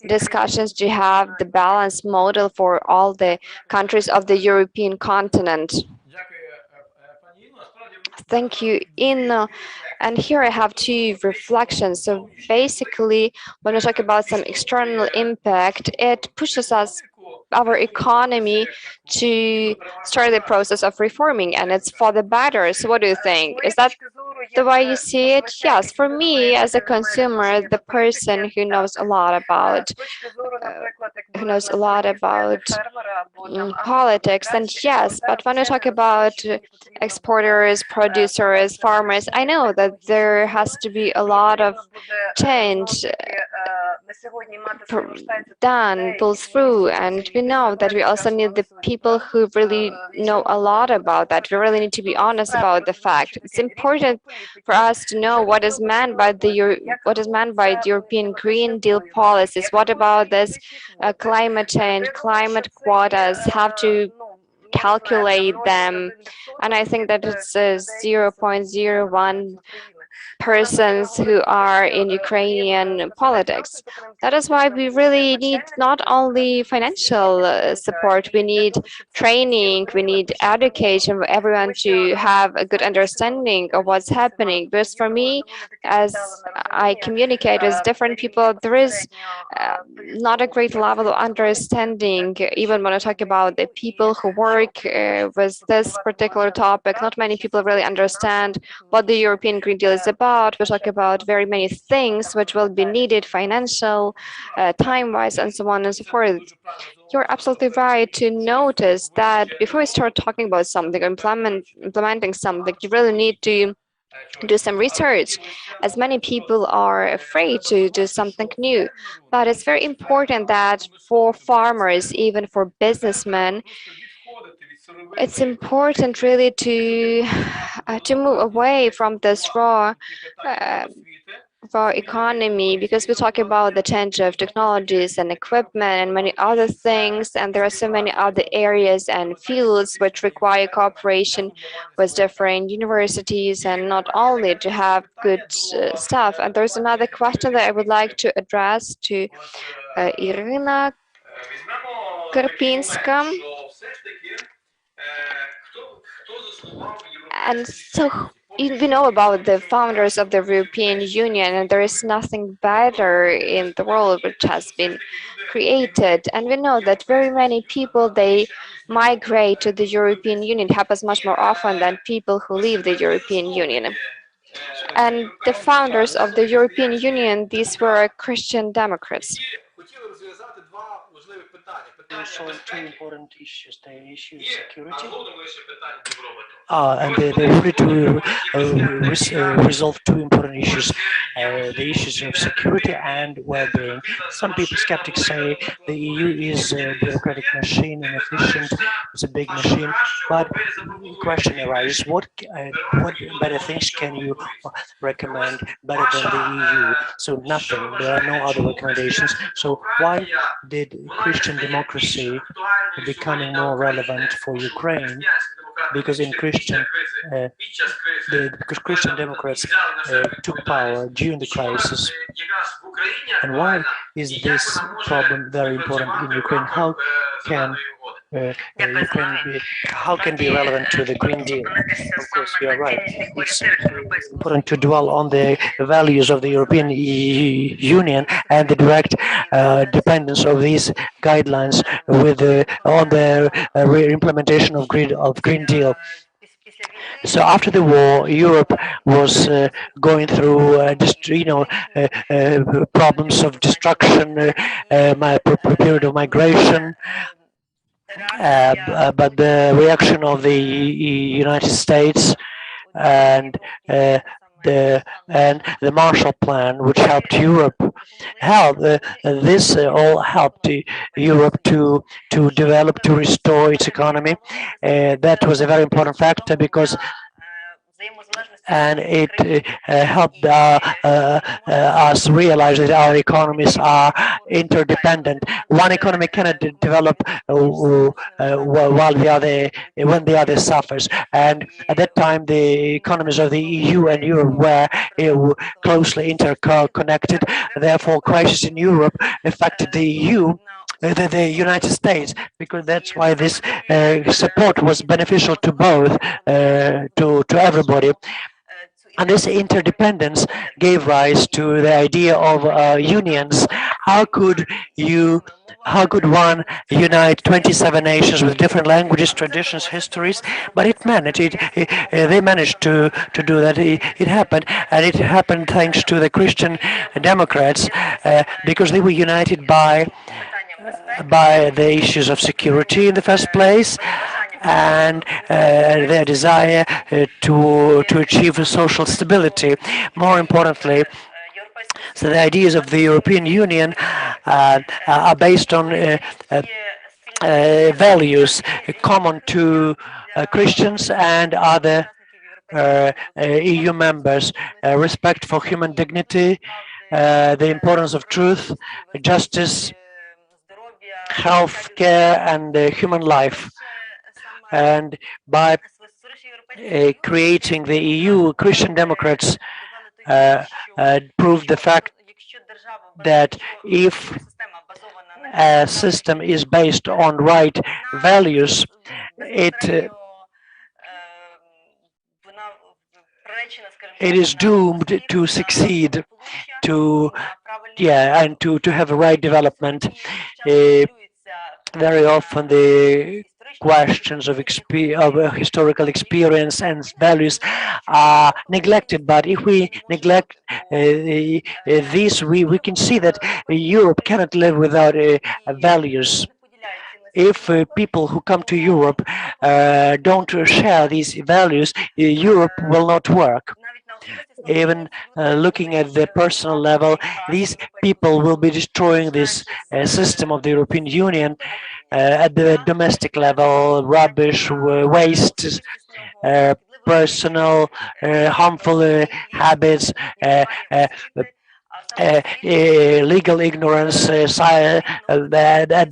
discussions to have the balanced model for all the countries of the European continent. Thank you, Inna. And here I have two reflections. So basically, when we talk about some external impact, it pushes us our economy to start the process of reforming, and it's for the better. So what do you think? Is that the way you see it? Yes, for me as a consumer, the person who knows a lot about politics, then yes. But when you talk about exporters, producers, farmers, I know that there has to be a lot of change done, pulled through, and we know that we also need the people who really know a lot about that. We really need to be honest about the fact. It's important for us to know what is meant by the European Green Deal policies. What about this climate change, climate quotas? Have to calculate them, and I think that it's 0.01 persons who are in Ukrainian politics. That is why we really need not only financial support, we need training, we need education for everyone to have a good understanding of what's happening. Because for me, as I communicate with different people, there is not a great level of understanding, even when I talk about the people who work with this particular topic. Not many people really understand what the European Green Deal is about. We talk about very many things which will be needed, financial, time-wise, and so on and so forth. You're absolutely right to notice that before you start talking about something, or implementing something, you really need to do some research, as many people are afraid to do something new. But it's very important that for farmers, even for businessmen, it's important really to move away from this raw economy, because we talk about the change of technologies and equipment and many other things, and there are so many other areas and fields which require cooperation with different universities, and not only to have good stuff. And there's another question that I would like to address to Irina Karpinska. And so we know about the founders of the European Union, and there is nothing better in the world which has been created. And we know that very many people, they migrate to the European Union. It happens much more often than people who leave the European Union. And the founders of the European Union, these were Christian Democrats. Two important issues, the issue of security. And they wanted to resolve two important issues, the issues of security and well-being. Some people, skeptics, say the EU is a bureaucratic machine, inefficient, it's a big machine, but the question arises, what better things can you recommend better than the EU? So nothing, there are no other recommendations. So why did Christian democracy becoming more relevant for Ukraine? Because in Christian Democrats took power during the crisis. And why is this problem very important in Ukraine? How can how can be relevant to the Green Deal? Of course, you are right. It's important to dwell on the values of the European Union and the direct dependence of these guidelines with on the implementation of Green Deal. So after the war, Europe was going through problems of destruction, period of migration. But the reaction of the United States and the Marshall Plan, which helped Europe, this all helped Europe to develop, to restore its economy. That was a very important factor because. And it helped us realize that our economies are interdependent. One economy cannot develop while when the other suffers. And at that time, the economies of the EU and Europe were closely interconnected. Therefore, crisis in Europe affected the EU. The United States, because that's why this support was beneficial to both, to everybody. And this interdependence gave rise to the idea of unions How could one unite 27 nations with different languages, traditions, histories? But they managed to do that. It happened, and it happened thanks to the Christian Democrats, because they were united by the issues of security in the first place, and their desire to achieve social stability. More importantly, so the ideas of the European Union are based on values common to Christians and other EU members: respect for human dignity, the importance of truth, justice, health care, and human life. And by creating the EU, Christian Democrats proved the fact that if a system is based on right values, it is doomed to succeed, and to have a right development. Very often the questions of historical experience and values are neglected, but if we neglect these, we can see that Europe cannot live without values. If people who come to Europe don't share these values, Europe will not work. Even looking at the personal level, these people will be destroying this system of the European Union at the domestic level: rubbish, waste, personal harmful habits, legal ignorance at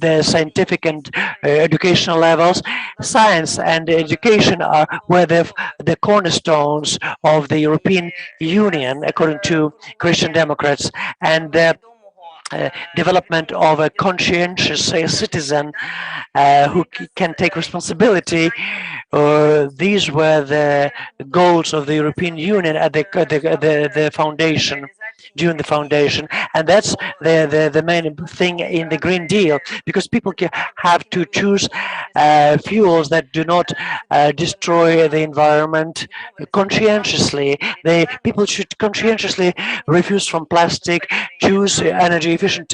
the scientific and educational levels. Science and education were the cornerstones of the European Union, according to Christian Democrats, and the development of a conscientious citizen who can take responsibility. These were the goals of the European Union at the foundation, during the foundation, and that's the main thing in the Green Deal, because people have to choose fuels that do not destroy the environment conscientiously. People should conscientiously refuse from plastic, choose energy efficient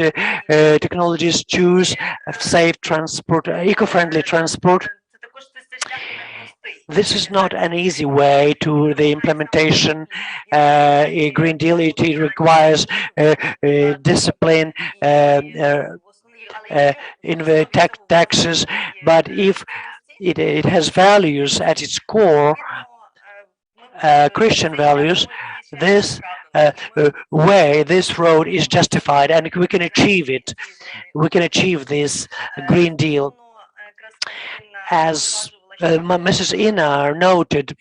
technologies, choose safe transport, eco-friendly transport. This is not an easy way to the implementation. A Green Deal, it requires discipline, in the taxes, but if it has values at its core, Christian values, this this road is justified, and we can achieve it. We can achieve this Green Deal. As Mrs. Ina noted,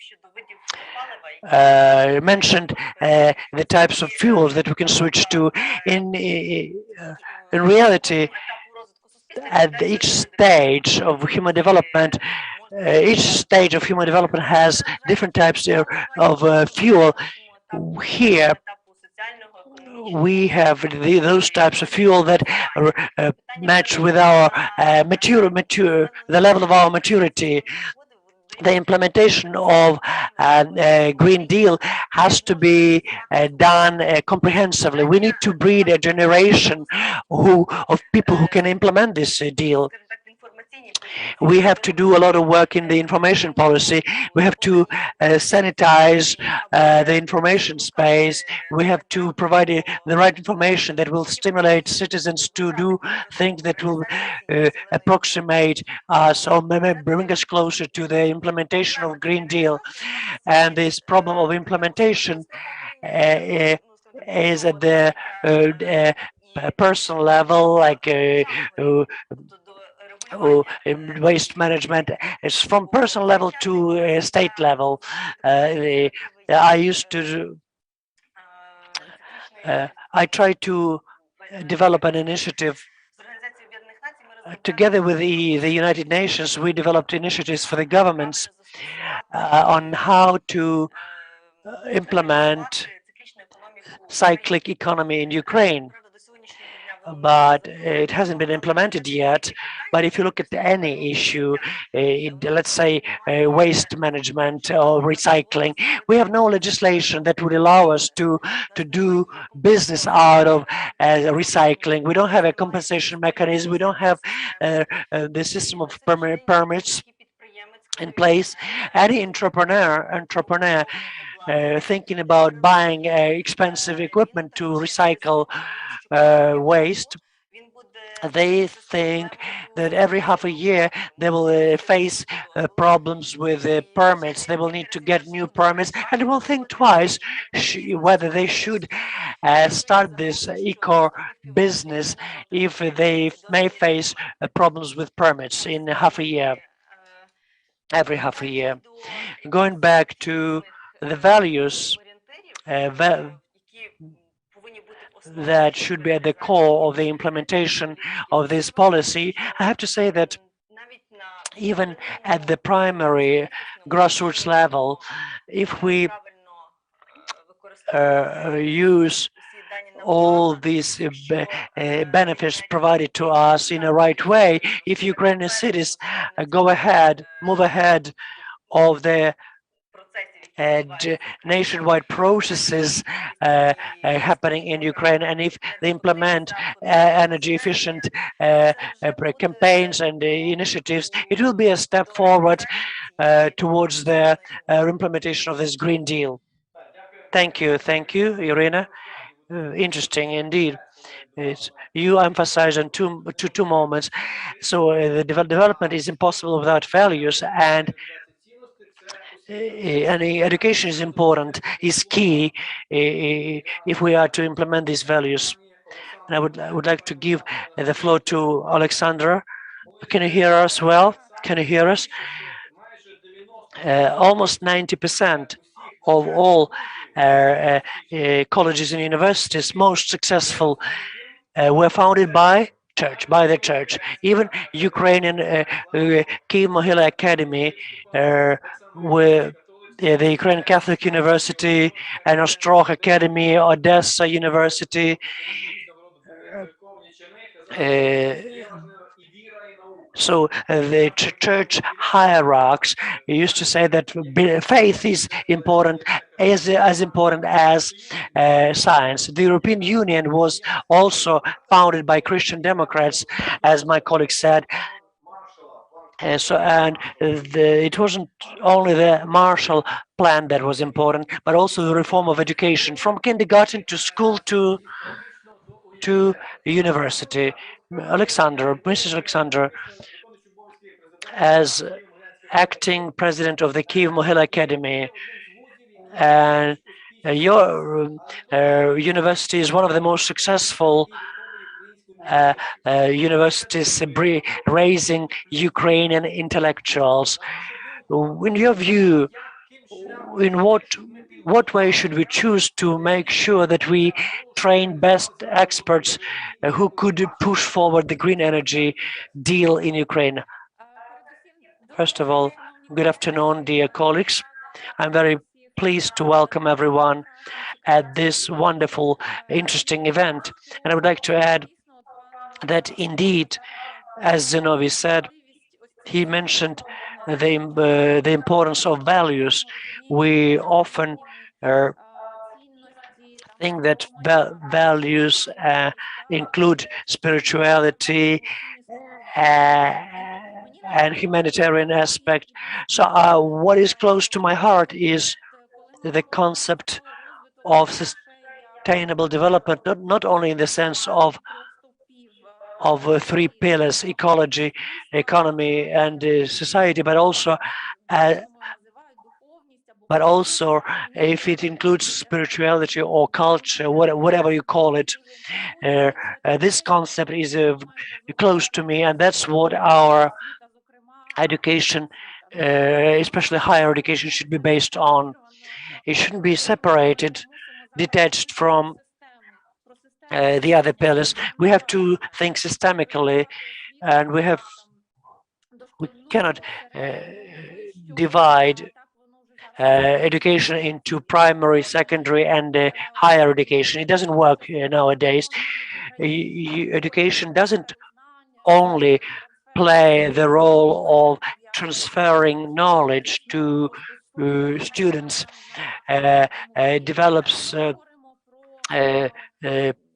mentioned the types of fuels that we can switch to. In reality, at each stage of human development, has different types of fuel. Here, we have those types of fuel that match with our the level of our maturity. The implementation of Green Deal has to be done comprehensively. We need to breed a generation of people who can implement this deal. We have to do a lot of work in the information policy. We have to sanitize the information space. We have to provide the right information that will stimulate citizens to do things that will approximate us or bring us closer to the implementation of Green Deal. And this problem of implementation is at the personal level, like waste management. It's from personal level to state level. I used to I tried to develop an initiative together with the United Nations. We developed initiatives for the governments on how to implement cyclic economy in Ukraine. but it hasn't been implemented yet. But if you look at any issue, let's say waste management or recycling, we have no legislation that would allow us to do business out of recycling. We don't have a compensation mechanism. We don't have the system of permits in place. Any entrepreneur thinking about buying expensive equipment to recycle waste, they think that every half a year they will face problems with permits. They will need to get new permits, and they will think twice whether they should start this eco business if they may face problems with permits in half a year, every half a year. Going back to the values that should be at the core of the implementation of this policy, I have to say that even at the primary grassroots level, if we use all these benefits provided to us in a right way, if Ukrainian cities move ahead of the nationwide processes happening in Ukraine, and if they implement energy efficient campaigns and initiatives, it will be a step forward towards the implementation of this Green Deal. Thank you, Irina. Interesting indeed. You emphasize on two moments. So the development is impossible without values, and education is important, is key if we are to implement these values. And I would like to give the floor to Alexandra. Can you hear us well? Can you hear us? Almost 90% of all colleges and universities, most successful, were founded by the church. Even Ukrainian Kyiv Mohila Academy, where the Ukrainian Catholic University, and Ostrog Academy, Odessa University. So the church hierarchs used to say that faith is important, as important as science. The European Union was also founded by Christian Democrats, as my colleague said. It wasn't only the Marshall Plan that was important, but also the reform of education, from kindergarten to school to university. Mrs. Alexander, as acting president of the Kyiv Mohila Academy, and your university is one of the most successful universities raising Ukrainian intellectuals. In your view, in what way should we choose to make sure that we train best experts who could push forward the green energy deal in Ukraine? First of all, good afternoon, dear colleagues. I'm very pleased to welcome everyone at this wonderful, interesting event. And I would like to add that indeed, as Zenobi said, he mentioned the importance of values. We often think that values include spirituality and humanitarian aspect. So what is close to my heart is the concept of sustainable development, not only in the sense of three pillars: ecology, economy, and society, but also if it includes spirituality or culture, whatever you call it. This concept is close to me, and that's what our education, especially higher education, should be based on. It shouldn't be separated, detached from the other pillars. We have to think systemically, and we cannot divide education into primary, secondary, and higher education. It doesn't work nowadays. Education doesn't only play the role of transferring knowledge to students. It develops uh,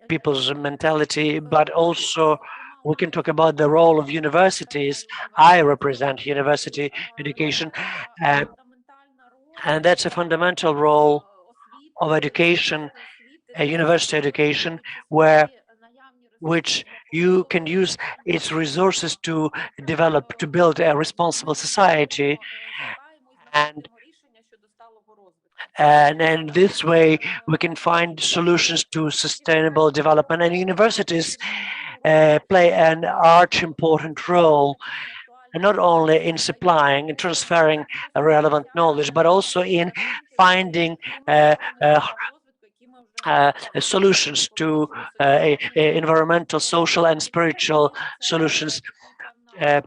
people's mentality, but also we can talk about the role of universities. I represent university education, and that's a fundamental role of education, university education, which you can use its resources to develop, to build a responsible society. And in this way, we can find solutions to sustainable development. And universities play an arch important role, not only in supplying and transferring relevant knowledge, but also in finding solutions to environmental, social, and spiritual solutions. But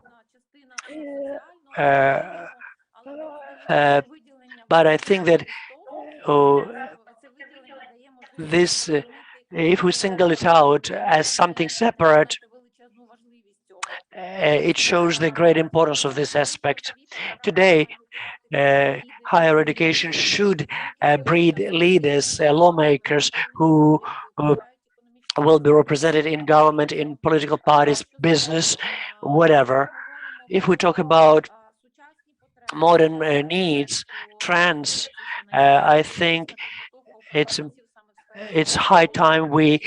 I think that this, if we single it out as something separate, it shows the great importance of this aspect. Today, higher education should breed leaders, lawmakers who will be represented in government, in political parties, business, whatever. If we talk about modern needs, trends, I think it's high time we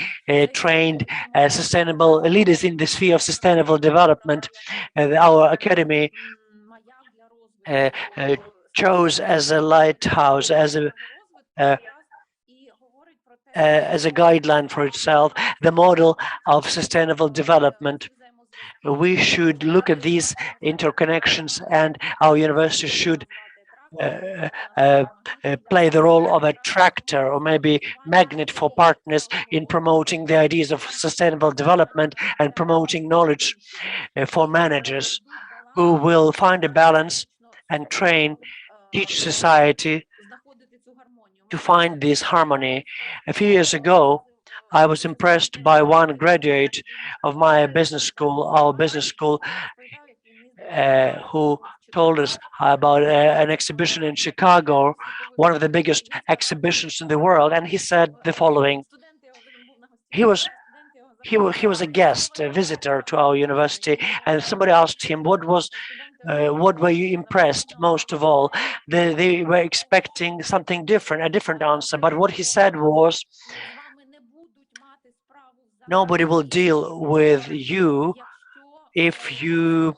trained sustainable leaders in the sphere of sustainable development. Our academy chose as a lighthouse, as a guideline for itself, the model of sustainable development. We should look at these interconnections, and our university should play the role of a tractor or maybe magnet for partners in promoting the ideas of sustainable development and promoting knowledge for managers who will find a balance and teach society to find this harmony. A few years ago, I was impressed by one graduate of my business school, our business school, who told us about an exhibition in Chicago, one of the biggest exhibitions in the world, and he said the following. He was a guest, a visitor to our university, and somebody asked him what were you impressed most of all. They were expecting something different, a different answer, but what he said was, nobody will deal with you if you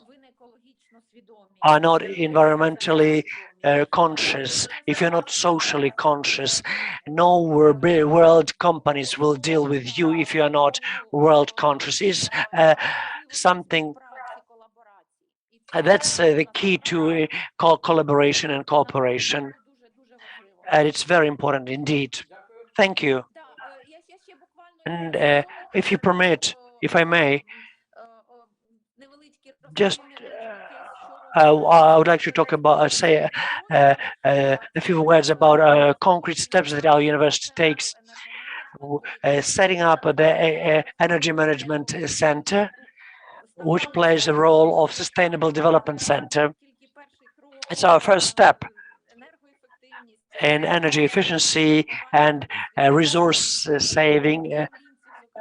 are not environmentally conscious, if you're not socially conscious. No world companies will deal with you if you are not world conscious. Is something that's the key to collaboration and cooperation, and it's very important indeed. Thank you. And if you permit, if I may, just I would like to talk about, say a few words about concrete steps that our university takes. Setting up the Energy Management Center, which plays the role of Sustainable Development Center. It's our first step in energy efficiency and resource saving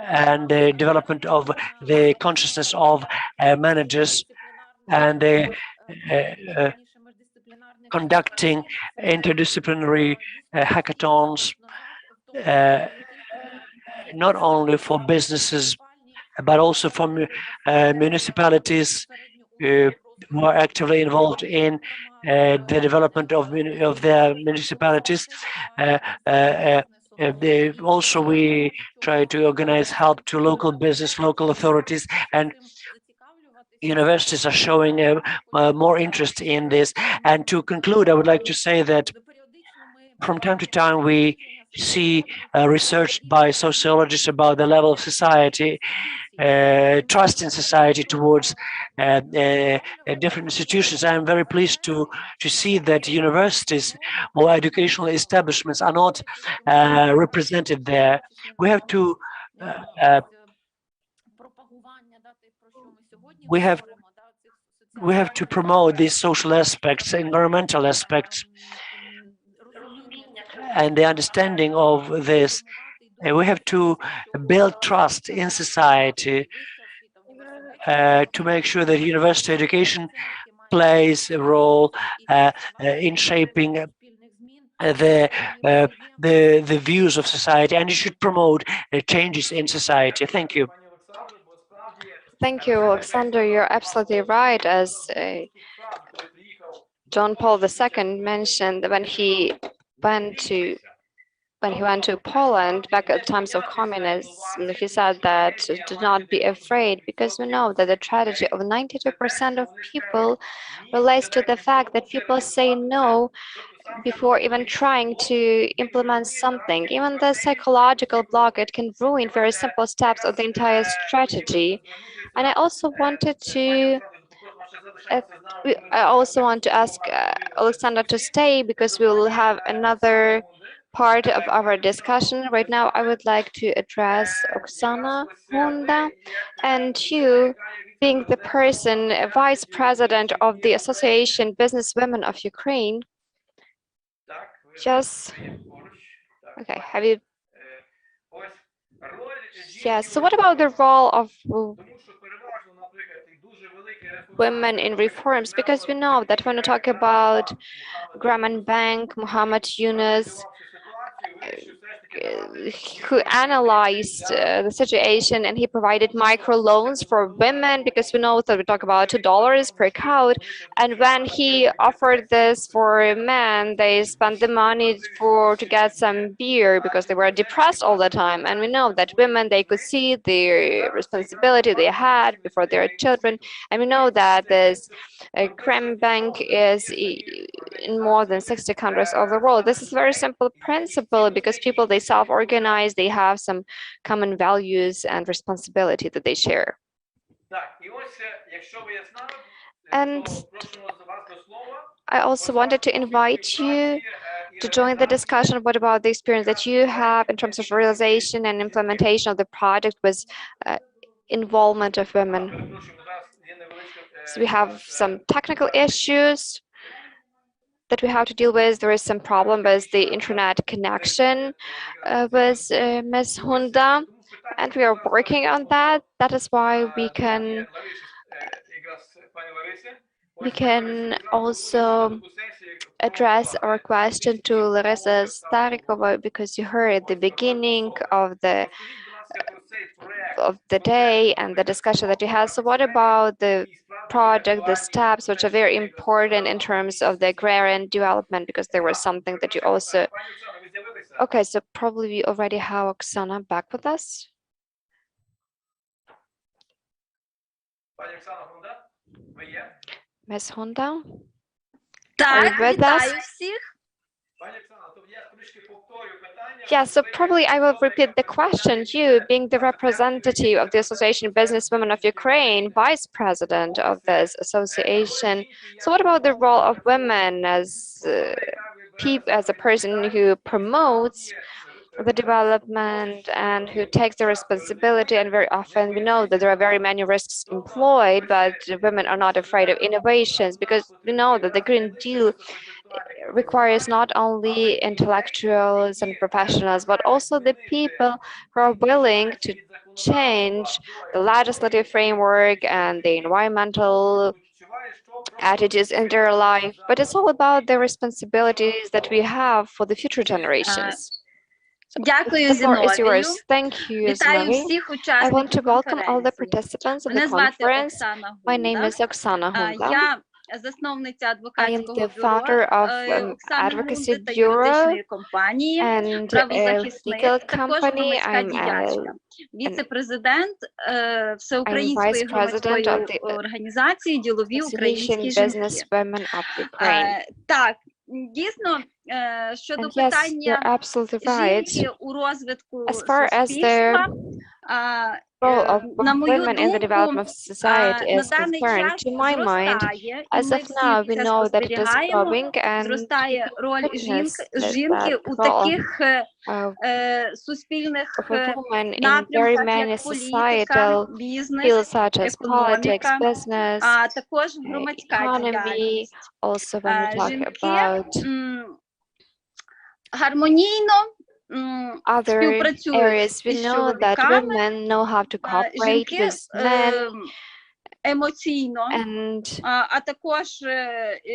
and the development of the consciousness of managers, and conducting interdisciplinary hackathons, not only for businesses, but also for municipalities who are actively involved in the development of their municipalities. Also, we try to organize help to local business, local authorities, and universities are showing more interest in this. And to conclude, I would like to say that from time to time we see research by sociologists about the level of society, trust in society towards different institutions. I am very pleased to see that universities or educational establishments are not represented there. We have to we have to promote these social aspects, environmental aspects, and the understanding of this. We have to build trust in society to make sure that university education plays a role in shaping the views of society, and it should promote changes in society. Thank you. Thank you, Alexander. You're absolutely right. As John Paul II mentioned when he went to Poland back at times of communism, he said that do not be afraid, because we know that the tragedy of 92% of people relates to the fact that people say no before even trying to implement something. Even the psychological block, it can ruin very simple steps of the entire strategy. And I also want to ask Alexander to stay, because we will have another part of our discussion. Right now, I would like to address Oksana Hunda, and you, being the person, vice president of the Association Businesswomen of Ukraine. Yes. Okay. Have you? Yes. So what about the role of women in reforms? Because we know that when we talk about Grameen Bank, Muhammad Yunus, who analyzed the situation, and he provided microloans for women, because we know that we talk about $2 per cow, and when he offered this for men, they spent the money to get some beer because they were depressed all the time. And we know that women, they could see the responsibility they had before their children, and we know that this Grameen Bank is in more than 60 countries of the world. This is a very simple principle, because people, they self-organize, they have some common values and responsibility that they share. And I also wanted to invite you to join the discussion. What about the experience that you have in terms of realization and implementation of the project with involvement of women? So we have some technical issues that we have to deal with. There is some problem with the internet connection with Ms. Hunda, and we are working on that. That is why we can also address our question to Larisa Starikova, because you heard at the beginning of the day and the discussion that we had. So what about the project, the steps, which are very important in terms of the agrarian development, because there was something that you also... Okay, so probably we already have Oksana back with us. Ms. Hunda? Так, вітаю всіх. Yeah, so probably I will repeat the question. You, being the representative of the Association Businesswomen of Ukraine, vice president of this association, so what about the role of women as a person who promotes the development and who takes the responsibility? And very often we know that there are very many risks employed, but women are not afraid of innovations, because we know that the Green Deal requires not only intellectuals and professionals, but also the people who are willing to change the legislative framework and the environmental attitudes in their life. But it's all about the responsibilities that we have for the future generations. Дякую, The floor is Зіновію. yours. Thank you, Вітаю Zinovi. всіх I want учасників to welcome all the конференції. participants of the Мене звати conference. Оксана My name Гунда. is Oksana Hunda. Я засновниця I am адвокатського the бюро founder of Оксани advocacy Гунди та bureau юридичної компанії and a «Правозахисник», legal також company. громадська I'm діячка, віце-президент Всеукраїнської vice громадської president of the організації «Ділові українські Association жінки». Businesswomen of Ukraine. Так, дійсно, щодо And yes, питання you're absolutely right. жінки у розвитку As far as суспільства, the role of на мою women in the думку, development of society на is даний concerned, час to my mind, зростає, і as ми of всі now, we це know that it is спостерігаємо, growing, and зростає роль witness жінки that у role таких суспільних of a woman in very напрямках, many як політика, societal бізнес, fields such as politics, економіка, business, а також громадська economy. діяльність. Also, when we talk Жінки about гармонійно other співпрацюють areas, we із know that чоловіками, women know how to cooperate жінки with men емоційно, and а також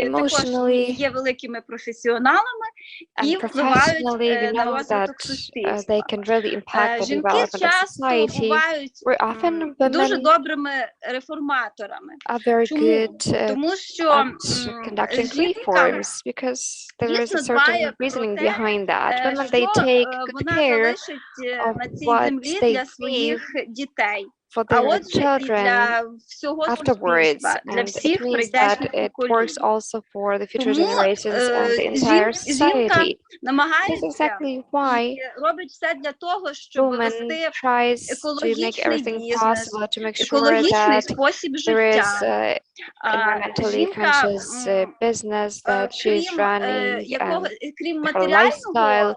emotionally є великими професіоналами і and впливають professionally. We на know that розвиток they суспільства. can really impact the Жінки development of часто society. бувають Where often дуже women добрими реформаторами. are very Чому? good Тому що at conducting жінка reforms, because there is a дійсно certain дбає про reasoning те, behind that. Women, що they take good вона care залишить of на цій what землі they для leave своїх дітей. for А their отже, і children для всього afterwards, суспільства, для and it всіх means that прийдешніх it works поколінь. also for the future Тому generations and the entire жінка society. This is намагається exactly why і робить все для того, щоб woman вести tries to make екологічний everything бізнес, possible to make sure екологічний that спосіб there is життя. environmentally Жінка, conscious business that she's крім running and крім her lifestyle. матеріального,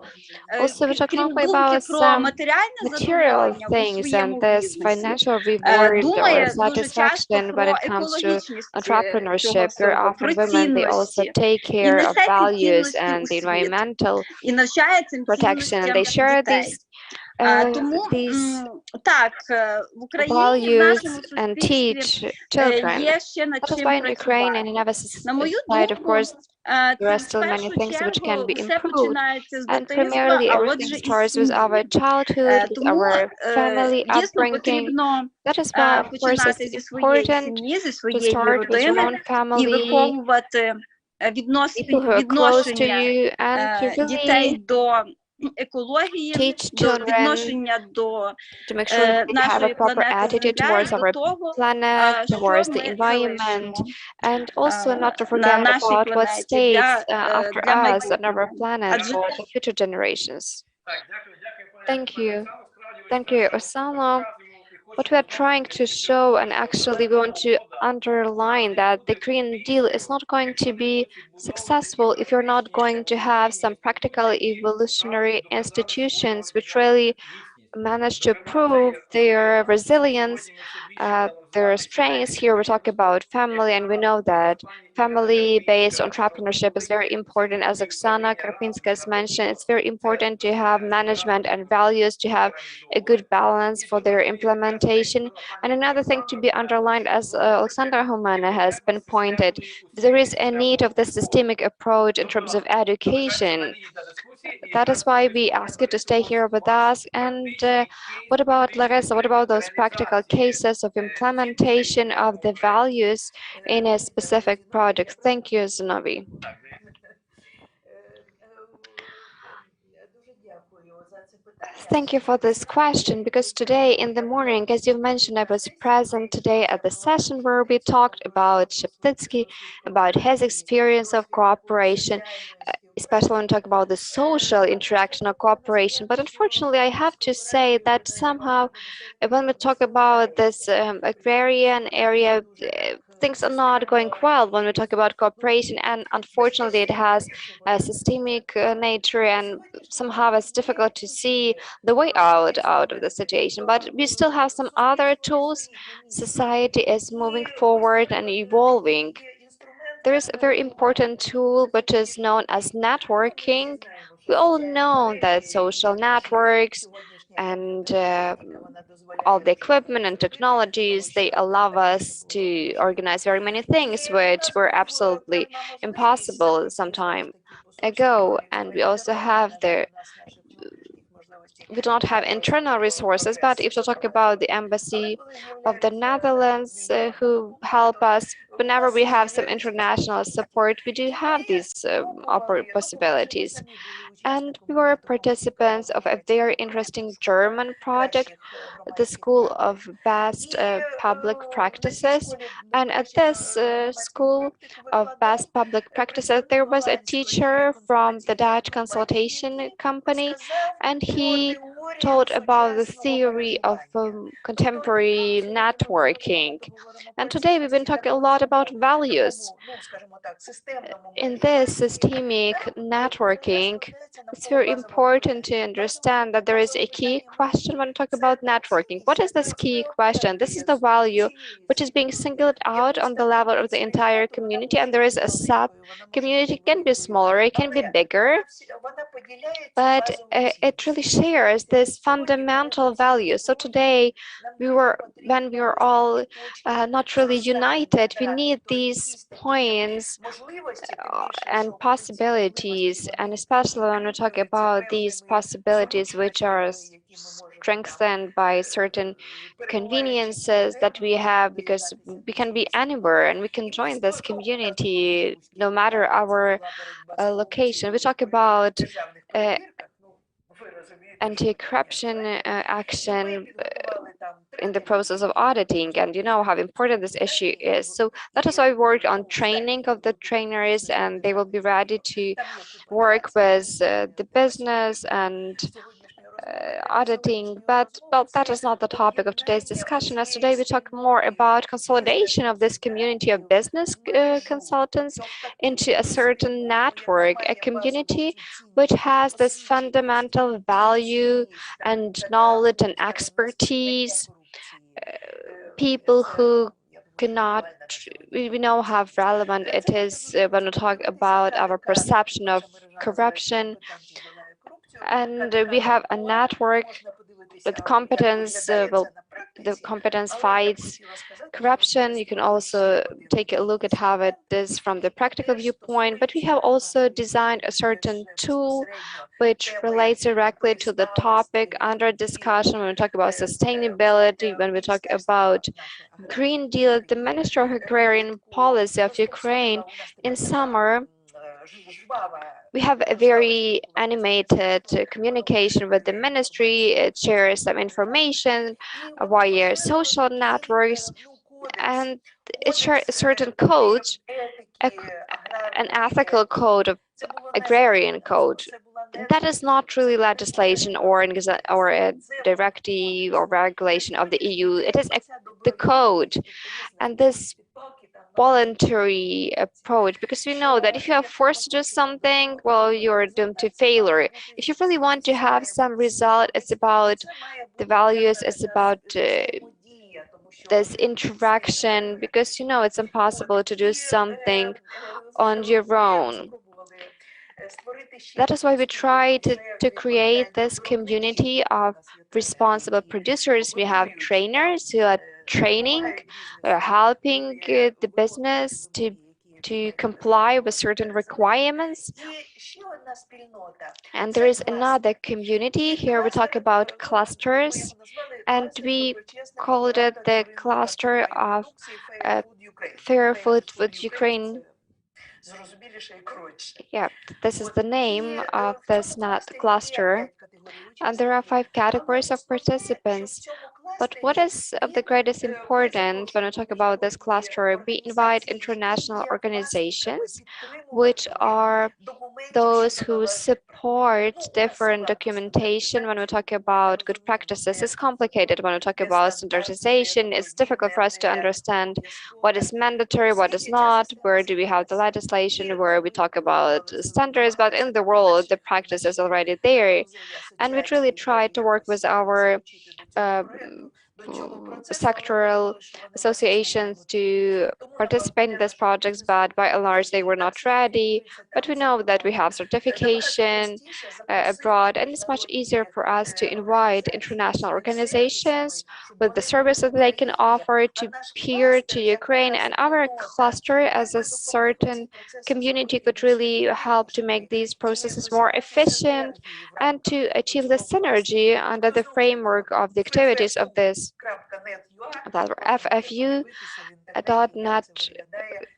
Also, we talk крім not думки about про some матеріальне material задоволення у things and своєму this бізнесі, financial reward or думає дуже часто satisfaction про when it comes to екологічність цього entrepreneurship, where всього, often про women, they also цінності, take і care of несе ці values цінності and у the світ, environmental і навчає цим protection, and цінностям they share дітей. Тому these так, в Україні, в values нашому and суспільстві teach children. є ще над That is чим why in Ukraine and in працювати. other На мою side, of думку, course, there are це в still many першу things which can чергу be все improved. починається з And дитинства, primarily а everything отже і starts with our сім'ї. childhood, with Тому our family дійсно upbringing. потрібно That is why, of course, починати it's зі своєї important сім'ї, зі to своєї start with your родини own і family, виховувати people who are close to відношення you, and to дітей really до екології, teach до children відношення до to make sure that they have a нашої proper планети attitude Земля і towards до our того, planet, що towards the ми environment, залишимо and also not to на forget нашій about what планеті stays для after для us on our майбутнього. planet Адже for the future generations. Thank you. Thank you, Osama. What we are trying to show, and actually we want to underline, that the Green Deal is not going to be successful if you're not going to have some practical evolutionary institutions which really manage to prove their resilience, their strengths. Here we talk about family, and we know that family-based entrepreneurship is very important. As Oksana Karpinska has mentioned, it's very important to have management and values, to have a good balance for their implementation. And another thing to be underlined, as Alexandra Humana has been pointed, there is a need of the systemic approach in terms of education. That is why we ask you to stay here with us. And what about, Larissa, what about those practical cases of implementation of the values in a specific project? Thank you, Zinovi. Thank you for this question, because today in the morning, as you mentioned, I was present today at the session where we talked about Sheptitsky, about his experience of cooperation, especially when we talk about the social interaction of cooperation. But unfortunately, I have to say that somehow when we talk about this agrarian area, things are not going well when we talk about cooperation, and unfortunately it has a systemic nature, and somehow it's difficult to see the way out of the situation. But we still have some other tools. Society is moving forward and evolving. There is a very important tool which is known as networking. We all know that social networks and all the equipment and technologies, they allow us to organize very many things which were absolutely impossible some time ago. And we also have we don't have internal resources, but if you talk about the embassy of the Netherlands who help us whenever we have some international support, we do have these possibilities. And we were participants of a very interesting German project, the School of Best Public Practices. And at this School of Best Public Practices, there was a teacher from the Dutch consultation company, and he taught about the theory of contemporary networking. And today we've been talking a lot about values. In this systemic networking, it's very important to understand that there is a key question when we talk about networking. What is this key question? This is the value which is being singled out on the level of the entire community, and there is a sub-community. It can be smaller, it can be bigger, but it really shares this fundamental value. So today, when we were all not really united, we need these points and possibilities, and especially when we talk about these possibilities which are strengthened by certain conveniences that we have, because we can be anywhere and we can join this community no matter our location. We talk about anti-corruption action in the process of auditing, and you know how important this issue is. So that is why we work on training of the trainers, and they will be ready to work with the business and auditing. But well, that is not the topic of today's discussion, as today we talk more about consolidation of this community of business consultants into a certain network, a community which has this fundamental value and knowledge and expertise, people who cannot, we know how relevant it is when we talk about our perception of corruption. And we have a network with competence, the competence fights corruption. You can also take a look at how it is from the practical viewpoint, but we have also designed a certain tool which relates directly to the topic under discussion when we talk about sustainability, when we talk about Green Deal. The Minister of Agrarian Policy of Ukraine in summer, we have a very animated communication with the ministry. It shares some information via social networks, and it shares a certain code, an ethical code, of agrarian code. That is not really legislation or a directive or regulation of the EU. It is the code, and this voluntary approach, because we know that if you are forced to do something, well, you're doomed to failure. If you really want to have some result, it's about the values, it's about this interaction, because you know it's impossible to do something on your own. That is why we try to create this community of responsible producers. We have trainers who are training, helping the business to comply with certain requirements. And there is another community. Here we talk about clusters, and we called it the cluster of fair food with Ukraine. Yeah, this is the name of this cluster, and there are 5 categories of participants. But what is of the greatest importance when we talk about this cluster? We invite international organizations, which are those who support different documentation when we talk about good practices. It's complicated when we talk about standardization. It's difficult for us to understand what is mandatory, what is not, where do we have the legislation, where we talk about standards, but in the world, the practice is already there. And we really try to work with our sectoral associations to participate in these projects, but by and large they were not ready. But we know that we have certification abroad, and it's much easier for us to invite international organizations with the services they can offer to peer to Ukraine, and our cluster as a certain community could really help to make these processes more efficient and to achieve the synergy under the framework of the activities of this FFU.net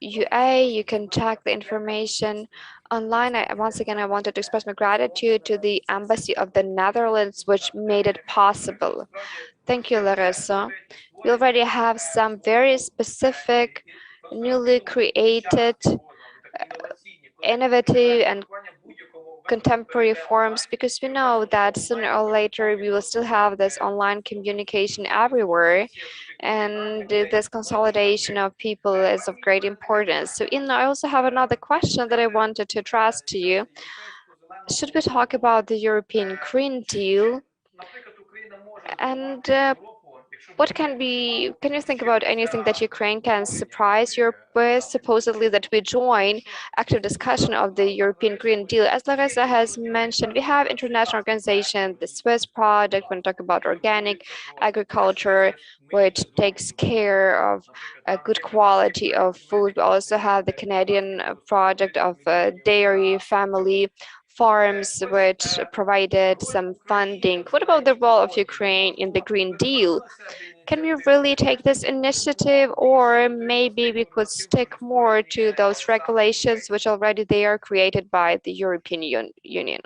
UA. You can check the information online. Once again, I wanted to express my gratitude to the Embassy of the Netherlands, which made it possible. Thank you, Larissa. We already have some very specific, newly created, innovative and contemporary forms, because we know that sooner or later we will still have this online communication everywhere, and this consolidation of people is of great importance. So Inna, I also have another question that I wanted to address to you. Should we talk about the European Green Deal? And can you think about anything that Ukraine can surprise Europe with? Supposedly that we join active discussion of the European Green Deal. As Larissa has mentioned, we have international organizations, the Swiss project, when we talk about organic agriculture, which takes care of a good quality of food. We also have the Canadian project of dairy family farms, which provided some funding. What about the role of Ukraine in the Green Deal? Can we really take this initiative, or maybe we could stick more to those regulations which already they are created by the European Union?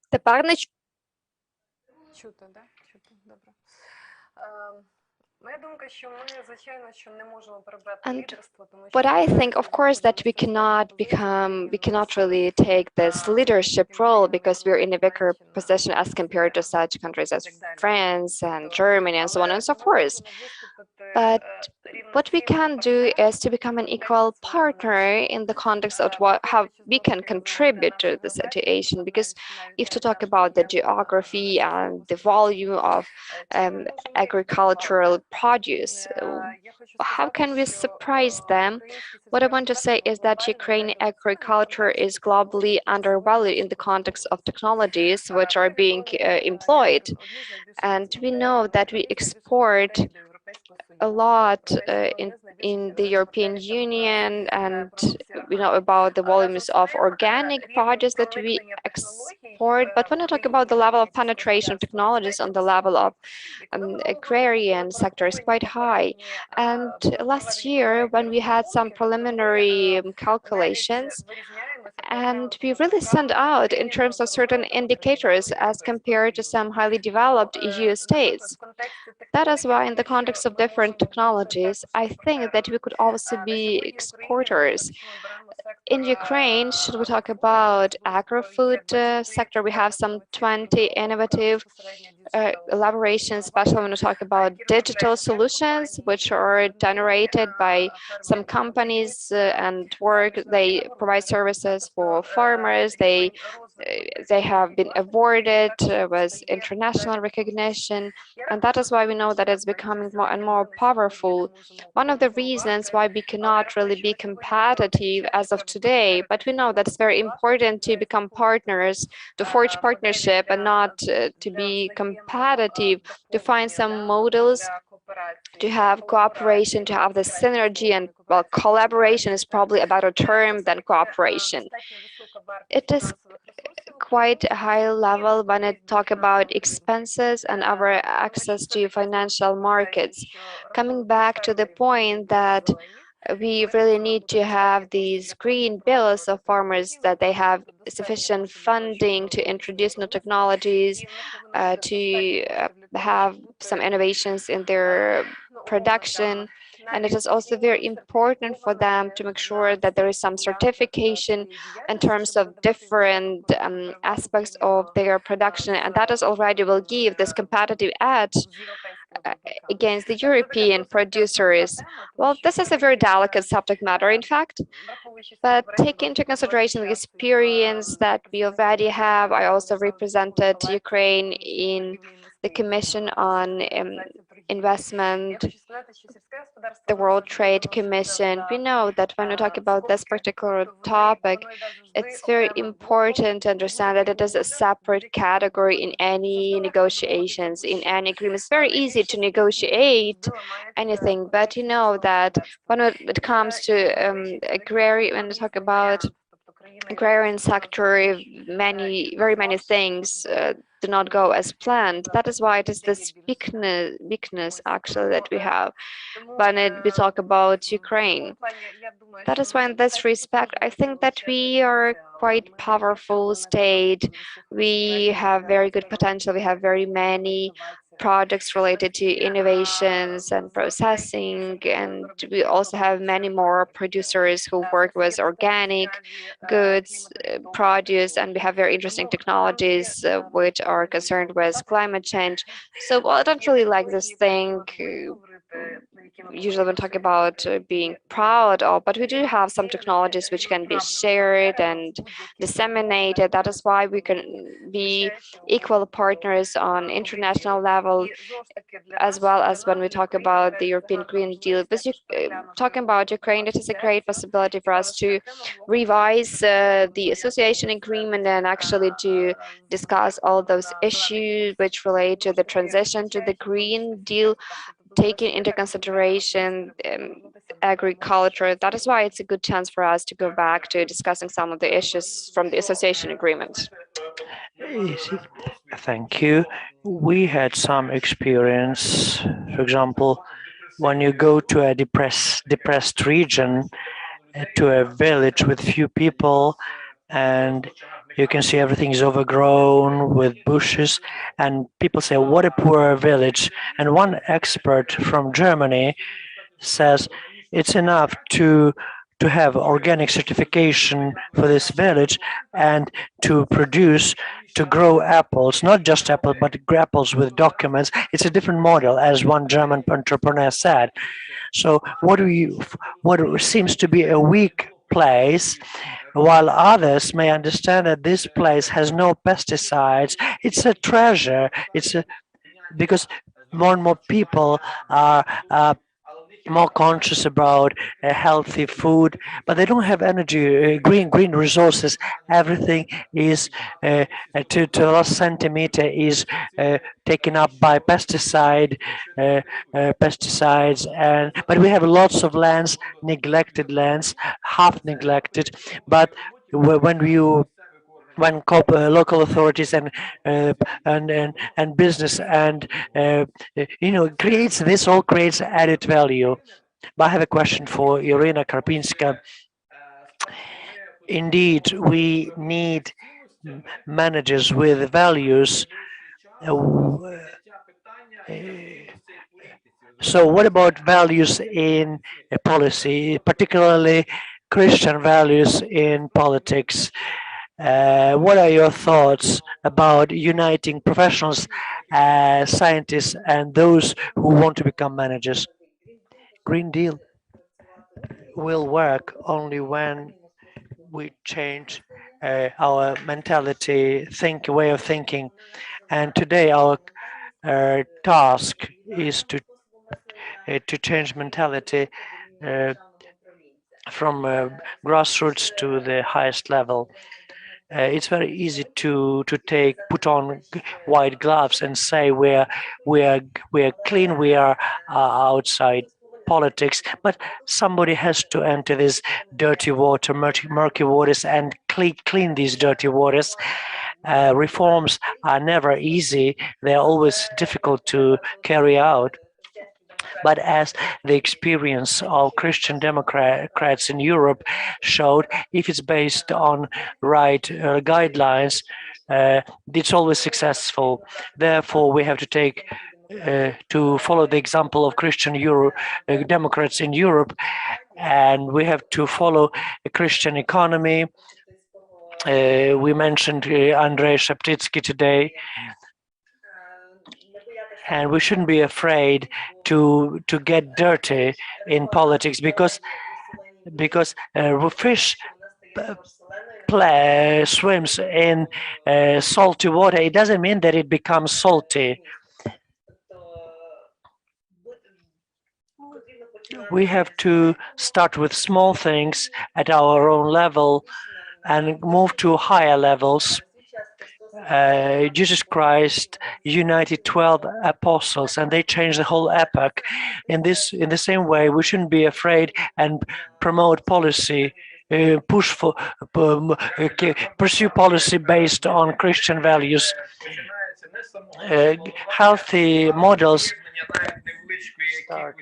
Тепер не чути, да? Чути, добре. Моя думка, що ми, звичайно, що не можемо перебрати лідерство, тому що... But I think, of course, that we cannot really take this leadership role because we're in a weaker position as compared to such countries as France and Germany and so on and so forth. But what we can do is to become an equal partner in the context of how we can contribute to the situation. Because if to talk about the geography and the volume of agricultural produce, how can we surprise them? What I want to say is that Ukrainian agriculture is globally undervalued in the context of technologies which are being employed. And we know that we export a lot in the European Union, and we know about the volumes of organic produce that we export. But when I talk about the level of penetration of technologies on the level of agrarian sector is quite high. And last year, when we had some preliminary calculations, and we really stand out in terms of certain indicators as compared to some highly developed EU states. That is why in the context of different technologies, I think that we could also be exporters. In Ukraine, should we talk about agro-food sector, we have some 20 innovative elaborations, especially when we talk about digital solutions, which are generated by some companies and work. They provide services for farmers. They have been awarded with international recognition, and that is why we know that it's becoming more and more powerful. One of the reasons why we cannot really be competitive as of today, but we know that it's very important to become partners, to forge partnership and not to be competitive, to find some models, to have cooperation, to have the synergy, and well, collaboration is probably a better term than cooperation. It is quite a high level when I talk about expenses and our access to financial markets. Coming back to the point that we really need to have these green bills of farmers, that they have sufficient funding to introduce new technologies, to have some innovations in their production. And it is also very important for them to make sure that there is some certification in terms of different aspects of their production, and that is already will give this competitive edge against the European producers. Well, this is a very delicate subject matter, in fact, but take into consideration the experience that we already have. I also represented Ukraine in the Commission on Investment, the World Trade Commission. We know that when we talk about this particular topic, it's very important to understand that it is a separate category in any negotiations, in any agreement. It's very easy to negotiate anything, but you know that when it comes to agrarian, when we talk about agrarian sector, very many things do not go as planned. That is why it is this weakness actually that we have when we talk about Ukraine. That is why in this respect, I think that we are quite powerful state. We have very good potential. We have very many projects related to innovations and processing, and we also have many more producers who work with organic goods, produce, and we have very interesting technologies which are concerned with climate change. So, well, I don't really like this thing. Usually when talking about being proud of, but we do have some technologies which can be shared and disseminated. That is why we can be equal partners on international level, as well as when we talk about the European Green Deal. But talking about Ukraine, it is a great possibility for us to revise the association agreement and actually to discuss all those issues which relate to the transition to the Green Deal, taking into consideration agriculture. That is why it's a good chance for us to go back to discussing some of the issues from the association agreement. Thank you. We had some experience, for example, when you go to a depressed region, to a village with few people, and you can see everything is overgrown with bushes, and people say, what a poor village. And one expert from Germany says it's enough to have organic certification for this village and to grow apples, not just apples, but apples with documents. It's a different model, as one German entrepreneur said. So what seems to be a weak place, while others may understand that this place has no pesticides, it's a treasure. Because more and more people are more conscious about healthy food, but they don't have energy, green resources. Everything is to the last centimeter is taken up by pesticides, and but we have lots of lands, neglected lands, half neglected. But when local authorities and business and all creates added value. But I have a question for Irina Karpinska. Indeed, we need managers with values. So what about values in policy, particularly Christian values in politics? What are your thoughts about uniting professionals, scientists, and those who want to become managers? Green Deal will work only when we change our mentality, way of thinking. And today our task is to change mentality from grassroots to the highest level. It's very easy to put on white gloves and say we are clean, we are outside politics, but somebody has to enter this dirty water, murky waters, and clean these dirty waters. Reforms are never easy; they are always difficult to carry out. But as the experience of Christian Democrats in Europe showed, if it's based on right guidelines, it's always successful. Therefore, we have to follow the example of Christian Democrats in Europe, and we have to follow a Christian economy. We mentioned Andrei Sheptytsky today. And we shouldn't be afraid to get dirty in politics, because fish swims in salty water. It doesn't mean that it becomes salty. We have to start with small things at our own level and move to higher levels. Jesus Christ united 12 apostles, and they changed the whole epoch. In the same way, we shouldn't be afraid and promote policy pursue policy based on Christian values. Healthy models start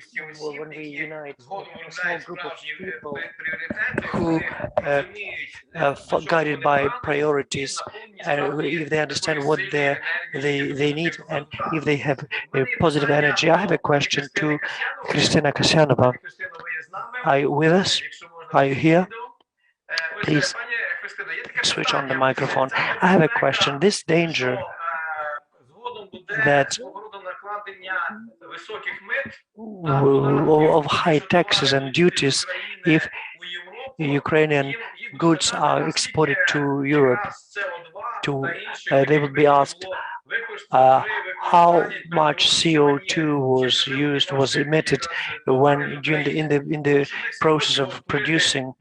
when we unite a small group of people who guided by priorities, if they understand what they need and if they have positive energy. I have a question to Kristina Kasyanova. Are you with us? Are you here? Please switch on the microphone. I have a question. This danger that of high taxes and duties if Ukrainian goods are exported to Europe, they would be asked how much CO2 was emitted when in the process of producing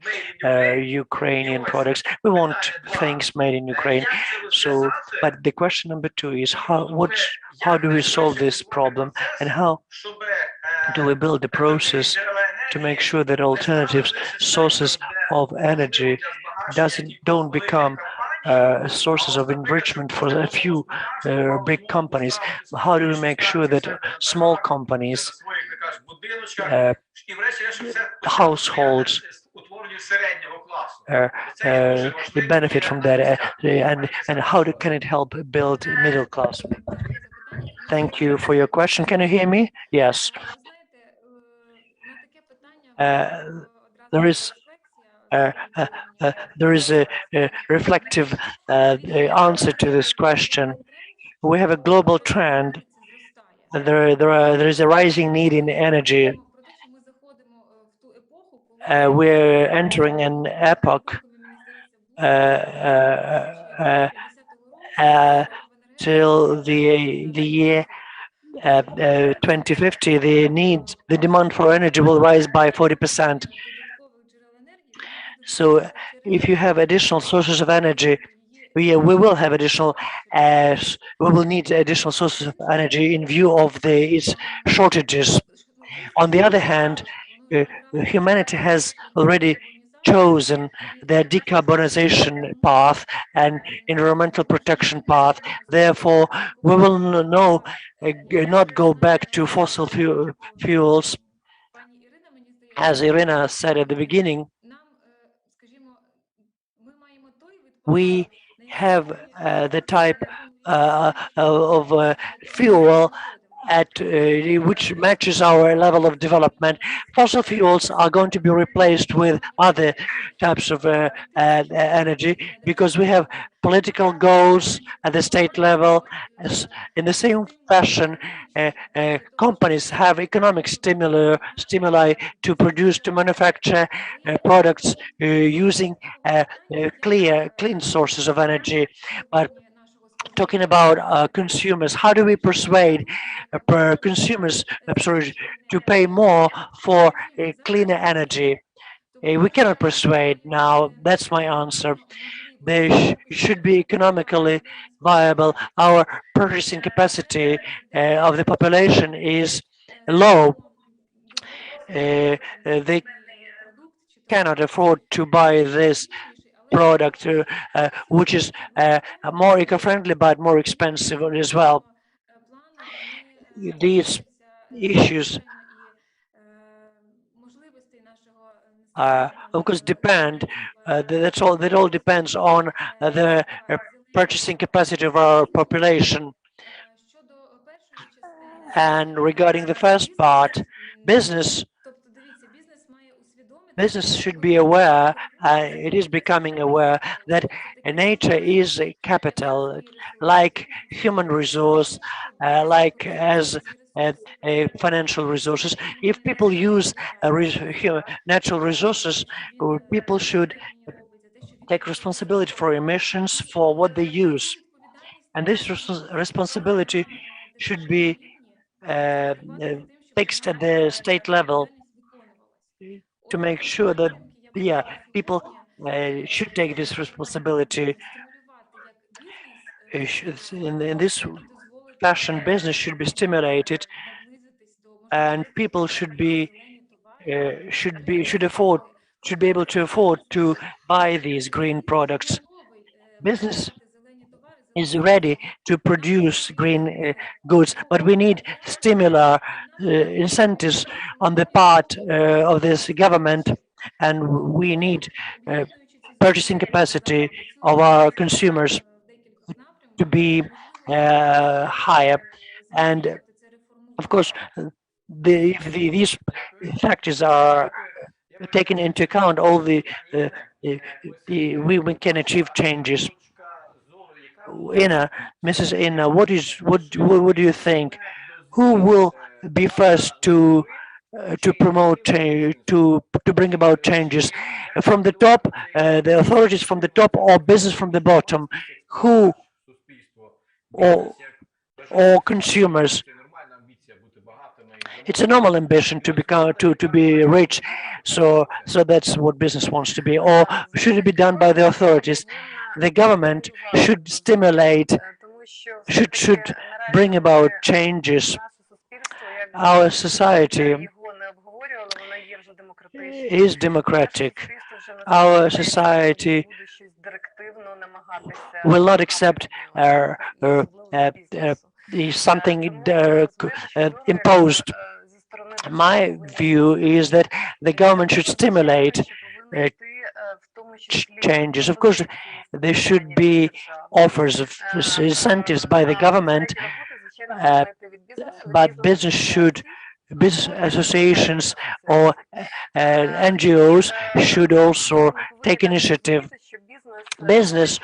Ukrainian products. We want things made in Ukraine. So, but the question number two is how do we solve this problem, and how do we build a process to make sure that alternative sources of energy don't become sources of enrichment for a few big companies? How do we make sure that small companies, households, they benefit from that, and how can it help build middle class? Thank you for your question. Can you hear me? Yes. There is a reflective answer to this question. We have a global trend. There is a rising need in energy. We're entering an epoch till the year 2050. The demand for energy will rise by 40%. So if you have additional sources of energy, we will have additional, we will need additional sources of energy in view of its shortages. On the other hand, humanity has already chosen their decarbonization path and environmental protection path. Therefore, we will not go back to fossil fuels. As Irina said at the beginning, we have the type of fuel which matches our level of development. Fossil fuels are going to be replaced with other types of energy because we have political goals at the state level. In the same fashion, companies have economic stimuli to manufacture products using clean sources of energy. But talking about consumers, how do we persuade consumers to pay more for cleaner energy? We cannot persuade now. That's my answer. They should be economically viable. Our purchasing capacity of the population is low. They cannot afford to buy this product, which is more eco-friendly but more expensive as well. These issues of course depend. That all depends on the purchasing capacity of our population. And regarding the first part, business should be aware, it is becoming aware that nature is a capital, like human resource, like as financial resources. If people use natural resources, people should take responsibility for emissions, for what they use. And this responsibility should be fixed at the state level to make sure that people should take this responsibility. In this fashion, business should be stimulated, and people should afford should be able to afford to buy these green products. Business is ready to produce green goods, but we need similar incentives on the part of this government, and we need purchasing capacity of our consumers to be higher. And of course, these factors are taken into account, all uh, we can achieve changes. Mrs. Inna, what do you think? Who will be first to promote to bring about changes from the top, the authorities from the top, or business from the bottom? Who or consumers? It's a normal ambition to become to be rich, so that's what business wants to be. Or should it be done by the authorities? The government should stimulate, should bring about changes. Our society is democratic. Our society will not accept something imposed. My view is that the government should stimulate changes. Of course, there should be offers of incentives by the government, but business associations or NGOs should also take initiative. Business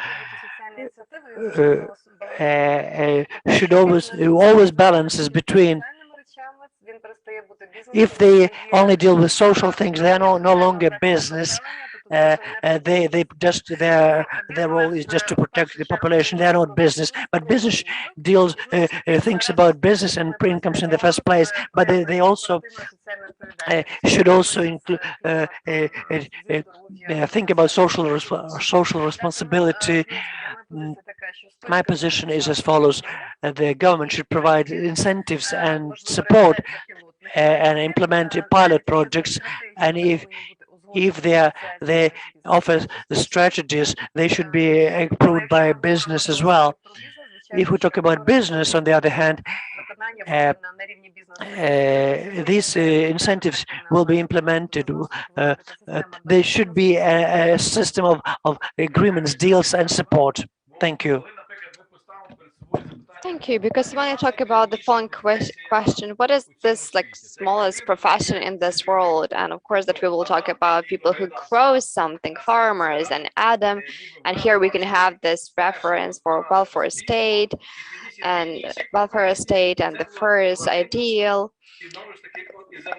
should always balances between. If they only deal with social things, they are no longer business. They just their role is just to protect the population. They are not business, but business deals thinks about business and incomes in the first place. But they also should also include think about social responsibility. My position is as follows: the government should provide incentives and support and implement pilot projects, and if they offer the strategies, they should be approved by business as well. If we talk about business, on the other hand, these incentives will be implemented. There should be a system of agreements, deals, and support. Thank you. Thank you. Because when I talk about the following question, what is this like smallest profession in this world? And of course that we will talk about people who grow something, farmers and Adam. And here we can have this reference for welfare state and the first ideal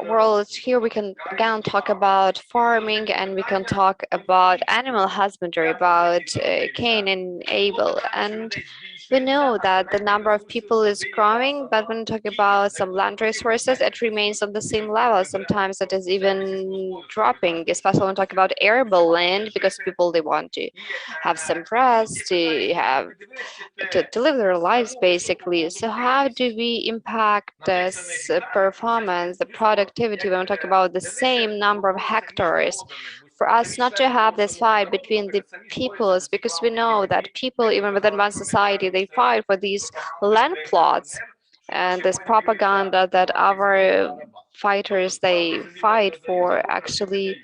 world. Here we can again talk about farming, and we can talk about animal husbandry, about Cain and Abel. And we know that the number of people is growing, but when we talk about some land resources, it remains on the same level. Sometimes it is even dropping, especially when we talk about arable land, because people, they want to have some rest, to have to live their lives basically. So how do we impact this performance, the productivity, when we talk about the same number of hectares? For us not to have this fight between the peoples, because we know that people, even within one society, they fight for these land plots, and this propaganda that our fighters, they fight for actually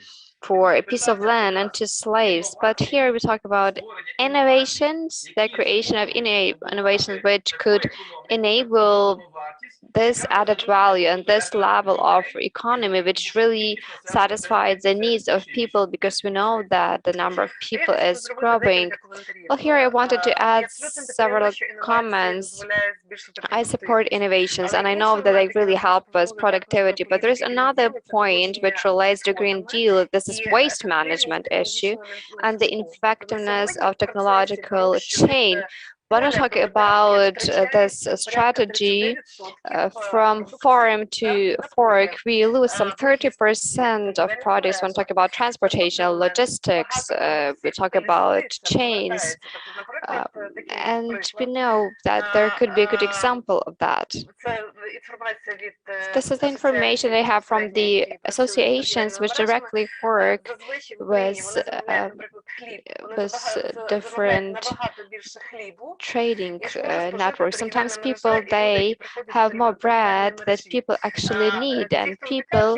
for a piece of land and to slaves. But here we talk about innovations, the creation of innovations which could enable this added value and this level of economy which really satisfies the needs of people, because we know that the number of people is growing. Well, here I wanted to add several comments. I support innovations and I know that they really help us productivity, but there's another point which relates to Green Deal. This is waste management issue and the effectiveness of technological chain. when I talk about this strategy from farm to fork, we lose some 30% of products when we talk about transportation, logistics, we talk about chains, and we know that there could be a good example of that. This is the information they have from the associations which directly work with different trading networks. Sometimes people, they have more bread that people actually need, and people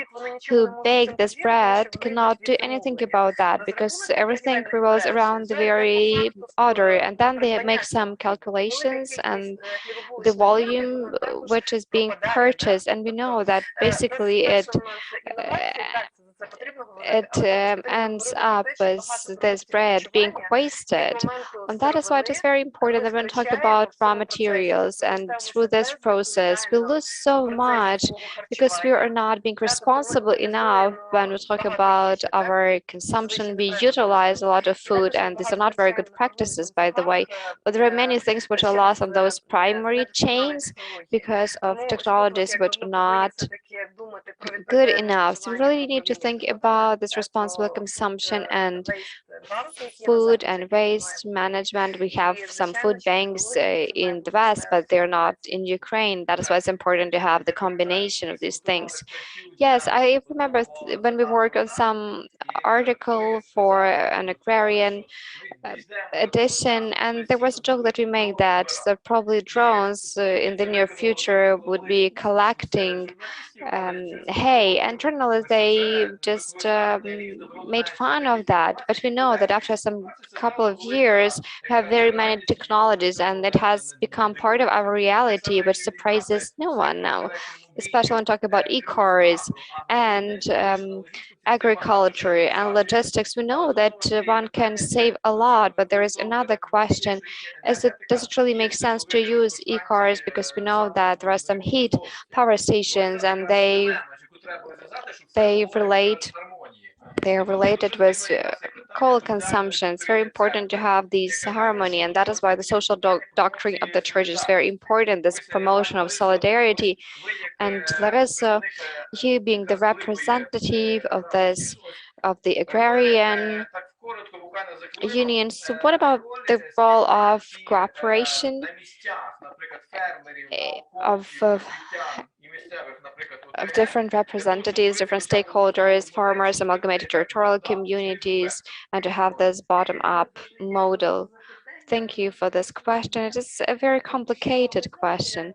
who bake this bread cannot do anything about that because everything revolves around the very order, and then they make some calculations and the volume which is being purchased, and we know that basically it ends up with this bread being wasted. And that is why it is very important that when we talk about raw materials and through this process, we lose so much because we are not being responsible enough when we talk about our consumption. We utilize a lot of food, and these are not very good practices, by the way, but there are many things which are lost on those primary chains because of technologies which are not good enough. So we really need to think about this responsible consumption and food and waste management. We have some food banks in the West, but they're not in Ukraine. That is why it's important to have the combination of these things. Yes, I remember when we worked on some article for an agrarian edition, and there was a joke that we made that probably drones in the near future would be collecting hay, and journalists, they just made fun of that. But we know that after some couple of years, we have very many technologies, and it has become part of our reality, which surprises no one now, especially when talking about e-cars and agriculture and logistics. We know that one can save a lot, but there is another question: does it really make sense to use e-cars? Because we know that there are some heat power stations, and they relate they are related with coal consumption. It's very important to have this harmony, and that is why the social doctrine of the church is very important, this promotion of solidarity. And Larissa, you being the representative of the agrarian unions, so what about the role of cooperation of different representatives, different stakeholders, farmers, amalgamated territorial communities, and to have this bottom-up model? Thank you for this question. It is a very complicated question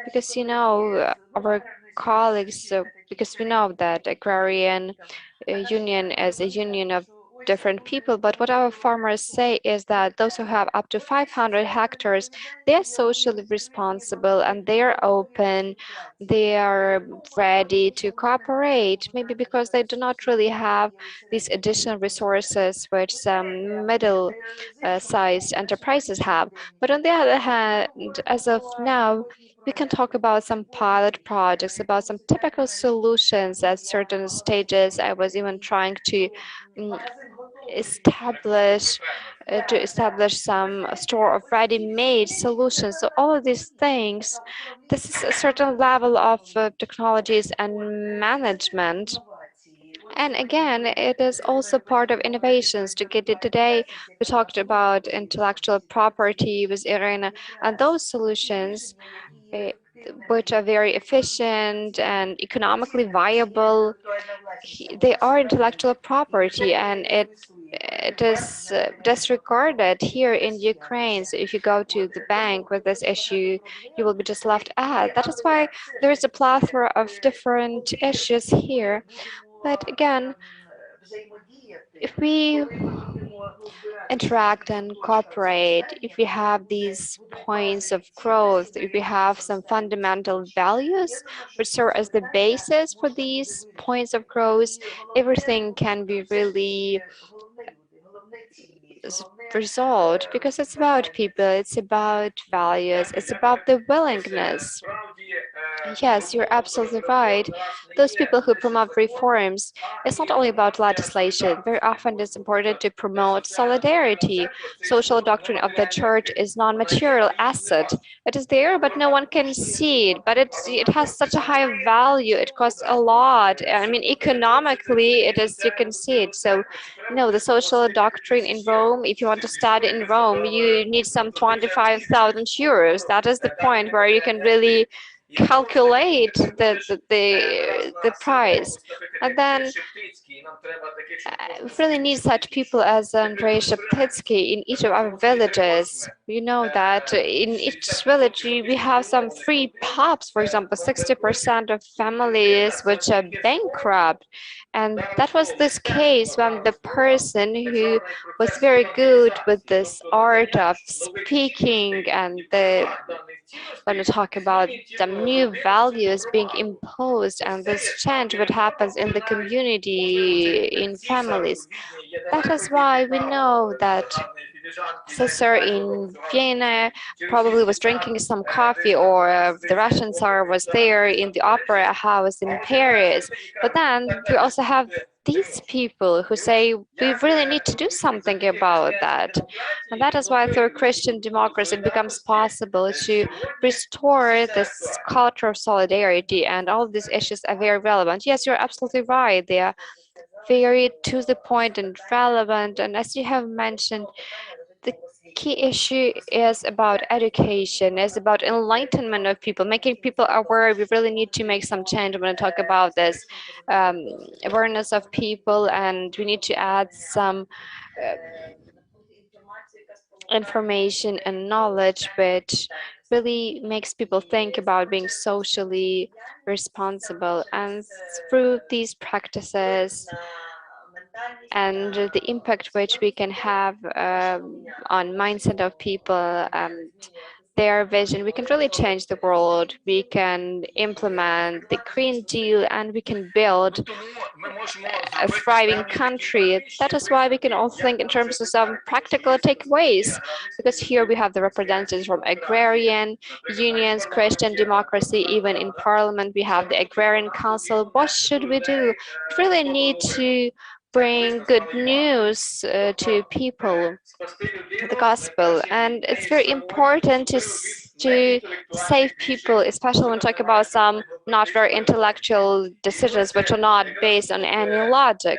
because, our colleagues, because we know that agrarian union is a union of different people, but what our farmers say is that those who have up to 500 hectares, they are socially responsible and they are open, they are ready to cooperate, maybe because they do not really have these additional resources which some middle-sized enterprises have. But on the other hand, as of now, we can talk about some pilot projects, about some typical solutions at certain stages. I was even trying to establish some store of ready-made solutions. So all of these things, this is a certain level of technologies and management. And again, it is also part of innovations. To get it today, we talked about intellectual property with Irina, and those solutions, which are very efficient and economically viable, they are intellectual property, and it is disregarded here in Ukraine. So if you go to the bank with this issue, you will be just left out. That is why there is a plethora of different issues here. But again, if we interact and cooperate, if we have these points of growth, if we have some fundamental values which serve as the basis for these points of growth, everything can be really resolved, because it's about people, it's about values, it's about the willingness Yes, you're absolutely right. Those people who promote reforms, it's not only about legislation. Very often it's important to promote solidarity. Social doctrine of the church is non-material asset. It is there, but no one can see it. But it has such a high value. It costs a lot. I mean, economically, it is, you can see it. So, no, the social doctrine in Rome, if you want to study in Rome, you need some 25,000 euros. That is the point where you can really calculate the price. And then we really need such people as Andrei Sheptitsky in each of our villages. You know that in each village we have some free pubs, for example, 60% of families which are bankrupt. And that was this case when the person who was very good with this art of speaking and when we talk about some new values being imposed and this change what happens in the community, in families. That is why we know that Caesar in Vienna probably was drinking some coffee, or the Russian Tsar was there in the opera house in Paris. But then we also have these people who say we really need to do something about that. And that is why through Christian democracy it becomes possible to restore this culture of solidarity, and all of these issues are very relevant. Yes, you're absolutely right. They are very to the point and relevant. And as you have mentioned, the key issue is about education, is about enlightenment of people, making people aware. We really need to make some change when I talk about this awareness of people, and we need to add some information and knowledge which really makes people think about being socially responsible. And through these practices and the impact which we can have on mindset of people, their vision, we can really change the world. We can implement the Green Deal, and we can build a thriving country. That is why we can also think in terms of some practical takeaways, because here we have the representatives from agrarian unions, Christian democracy, even in parliament we have the agrarian council. What should we do? We really need to bring good news to people, the gospel. And it's very important to save people, especially when we talk about some not very intellectual decisions which are not based on any logic.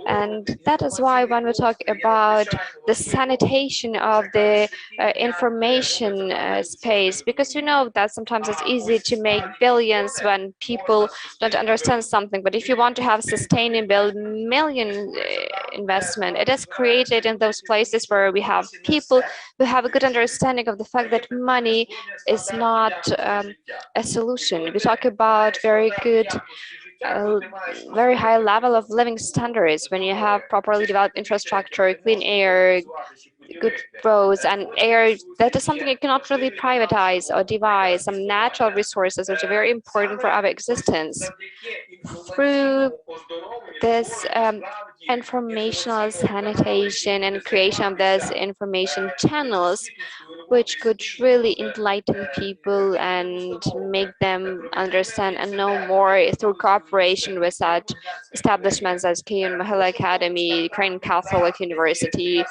And that is why when we talk about the sanitation of the information space, because you know that sometimes it's easy to make billions when people don't understand something. But if you want to have sustainable million investment, it is created in those places where we have people who have a good understanding of the fact that money is not a solution. We talk about very good very high level of living standards when you have properly developed infrastructure, clean air, good roads and air. That is something you cannot really privatize or divide. Some natural resources which are very important for our existence. Through this informational sanitation and creation of these information channels, which could really enlighten people and make them understand and know more through cooperation with such establishments as Kyiv Mahila Academy, Ukrainian Catholic University,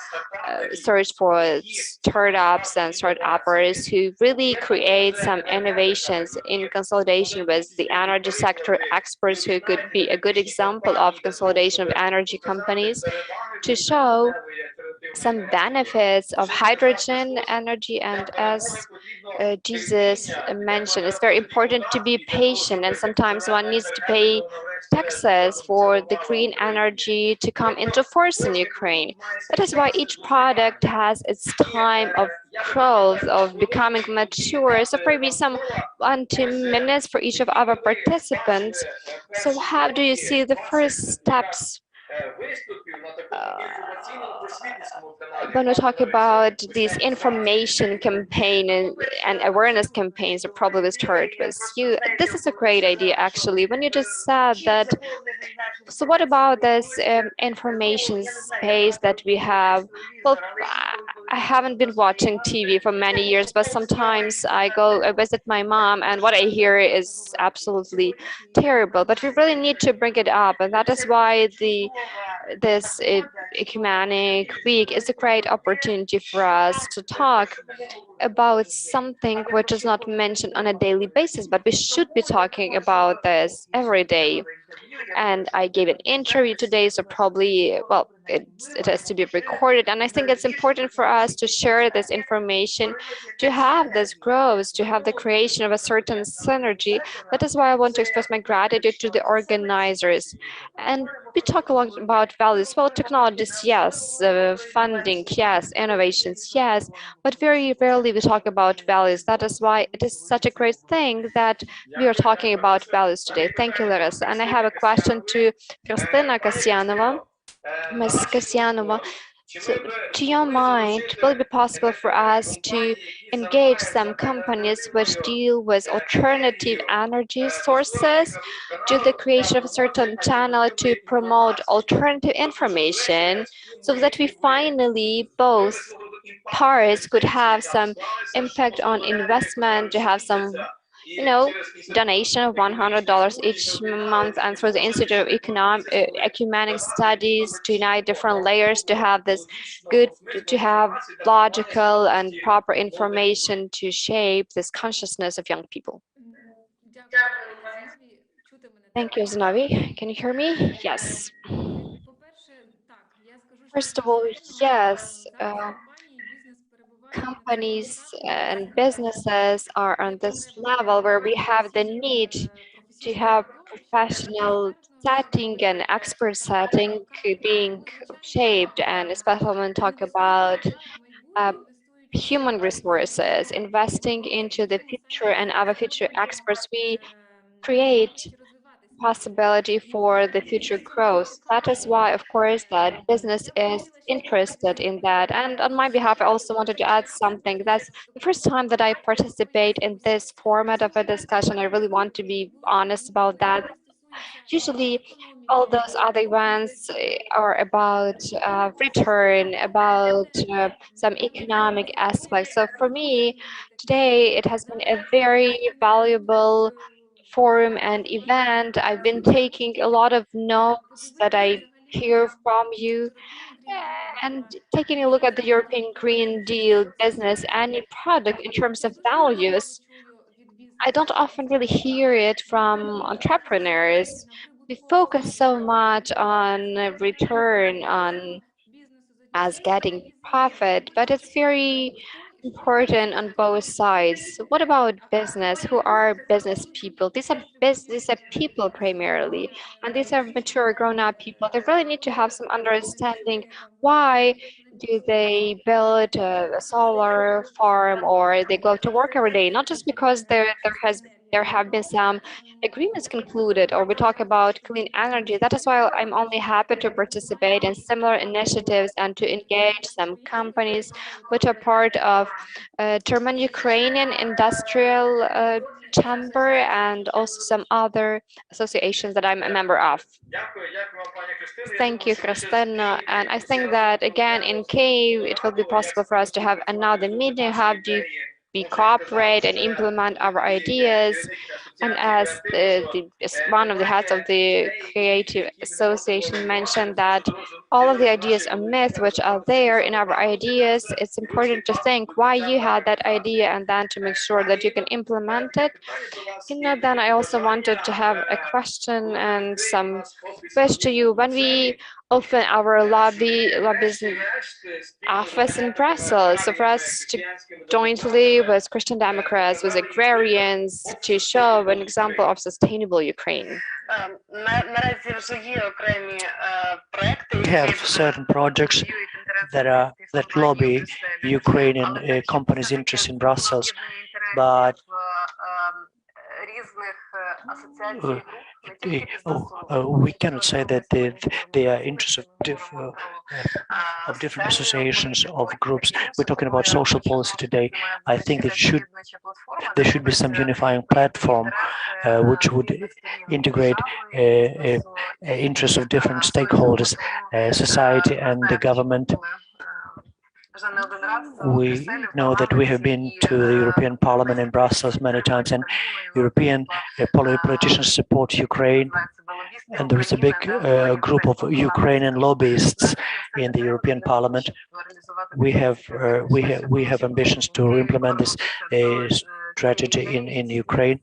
search for startups and start-uppers who really create some innovations in consolidation with the energy sector experts who could be a good example of consolidation of energy companies to show some benefits of hydrogen energy. And as Jesus mentioned, it's very important to be patient, and sometimes one needs to pay taxes for the green energy to come into force in Ukraine. That is why each product has its time of growth, of becoming mature. So maybe some 1-2 minutes for each of our participants. So how do you see the first steps when we talk about these information campaign and awareness campaigns? Are probably start with you. This is a great idea, actually, when you just said that. So what about this information space that we have? Well, I haven't been watching TV for many years, but sometimes I visit my mom, and what I hear is absolutely terrible. But we really need to bring it up, and that is why this ecumenic week is a great opportunity for us to talk about something which is not mentioned on a daily basis, but we should be talking about this every day. And I gave an interview today, so probably, well, it has to be recorded. And I think it's important for us to share this information, to have this growth, to have the creation of a certain synergy. That is why I want to express my gratitude to the organizers. And we talk a lot about values. Well, technologies, yes, funding, yes, innovations, yes, but very rarely we talk about values. That is why it is such a great thing that we are talking about values today. Thank you, Larissa. And I have a question to Kristina Kasyanova. Ms. Kasyanova, so, to your mind, will it be possible for us to engage some companies which deal with alternative energy sources to the creation of a certain channel to promote alternative information so that we finally both parties could have some impact on investment, to have some donation of $100 each month, and through the Institute of Ecumenic Studies to unite different layers to have this good, to have logical and proper information to shape this consciousness of young people. Thank you, Zinovi. Can you hear me? Yes. First of all, yes. Companies and businesses are on this level where we have the need to have professional setting and expert setting being shaped, and especially when we talk about human resources, investing into the future and our future experts, we create possibility for the future growth. That is why, of course, that business is interested in that. And on my behalf, I also wanted to add something. That's the first time that I participate in this format of a discussion. I really want to be honest about that. Usually, all those other events are about return, about some economic aspects. So for me, today, it has been a very valuable forum and event. I've been taking a lot of notes that I hear from you, and taking a look at the European Green Deal business, any product in terms of values. I don't often really hear it from entrepreneurs. We focus so much on return, on as getting profit, but it's very important on both sides. What about business? Who are business people? These are people primarily, and these are mature, grown-up people. They really need to have some understanding. Why do they build a solar farm, or they go to work every day? Not just because there have been some agreements concluded, or we talk about clean energy. That is why I'm only happy to participate in similar initiatives and to engage some companies which are part of German-Ukrainian Industrial Chamber and also some other associations that I'm a member of. Thank you, Kristina. And I think that, again, in Kyiv, it will be possible for us to have another meeting. How do we cooperate and implement our ideas? And as one of the heads of the Creative Association mentioned, that all of the ideas are myths which are there in our ideas. It's important to think why you had that idea and then to make sure that you can implement it. Then I also wanted to have a question and some wish to you. When we open our lobbying office in Brussels, so for us to jointly with Christian Democrats, with agrarians, to show an example of sustainable Ukraine. We have certain projects that lobby Ukrainian companies' interests in Brussels, but we cannot say that they are interests of different associations of groups. We're talking about social policy today. I think there should be some unifying platform which would integrate interests of different stakeholders, society and the government. We know that we have been to the European Parliament in Brussels many times, and European politicians support Ukraine, and there is a big group of Ukrainian lobbyists in the European Parliament. We have ambitions to implement this strategy in Ukraine,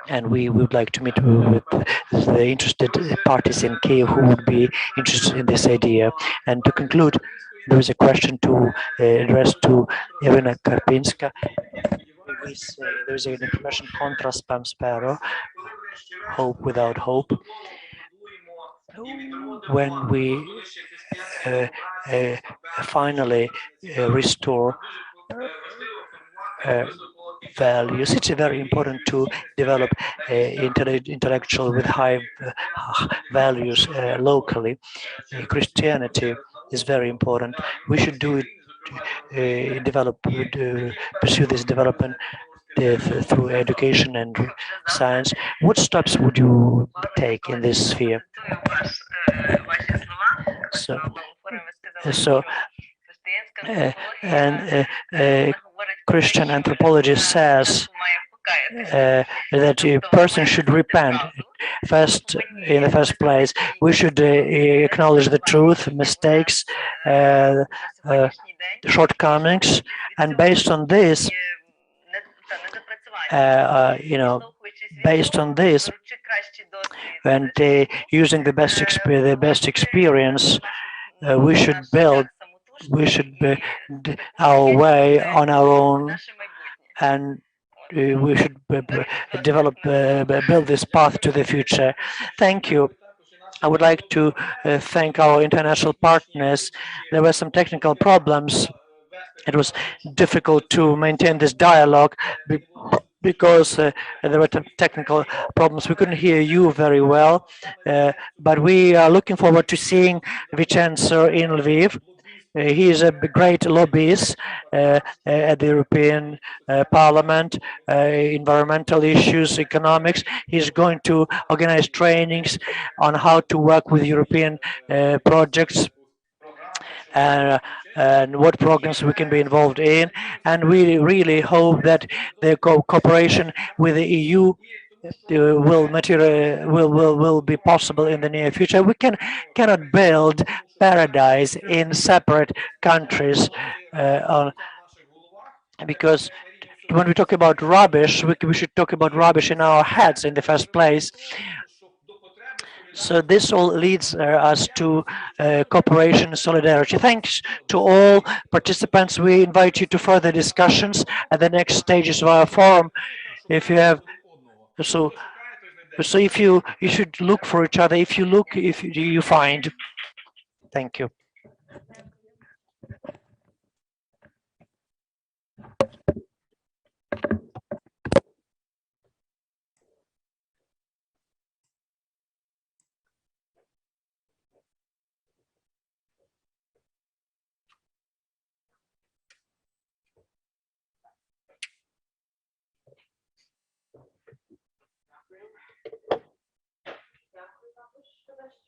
and we would like to meet with the interested parties in Kiev who would be interested in this idea. And to conclude, there is a question to address to Irina Karpinska. We say there is an expression contra spam sparrow, hope without hope. When we finally restore values, it's very important to develop intellectual with high values locally. Christianity is very important. We should do it, pursue this development through education and science. What steps would you take in this sphere? Christian anthropology says that a person should repent first. In the first place, we should acknowledge the truth, mistakes, shortcomings, and based on this, based on this, and using the best experience, we should build our way on our own, and we should build this path to the future. Thank you. I would like to thank our international partners. There were some technical problems. It was difficult to maintain this dialogue because there were technical problems. We couldn't hear you very well, but we are looking forward to seeing Vincenzo in Lviv. He is a great lobbyist at the European Parliament, environmental issues, economics. He's going to organize trainings on how to work with European projects and what programs we can be involved in. And we really hope that the cooperation with the EU will be possible in the near future. We cannot build paradise in separate countries because when we talk about rubbish, we should talk about rubbish in our heads in the first place. So this all leads us to cooperation and solidarity. Thanks to all participants. We invite you to further discussions at the next stages of our forum. If you have so if you should look for each other. If you look, if you find. Thank you.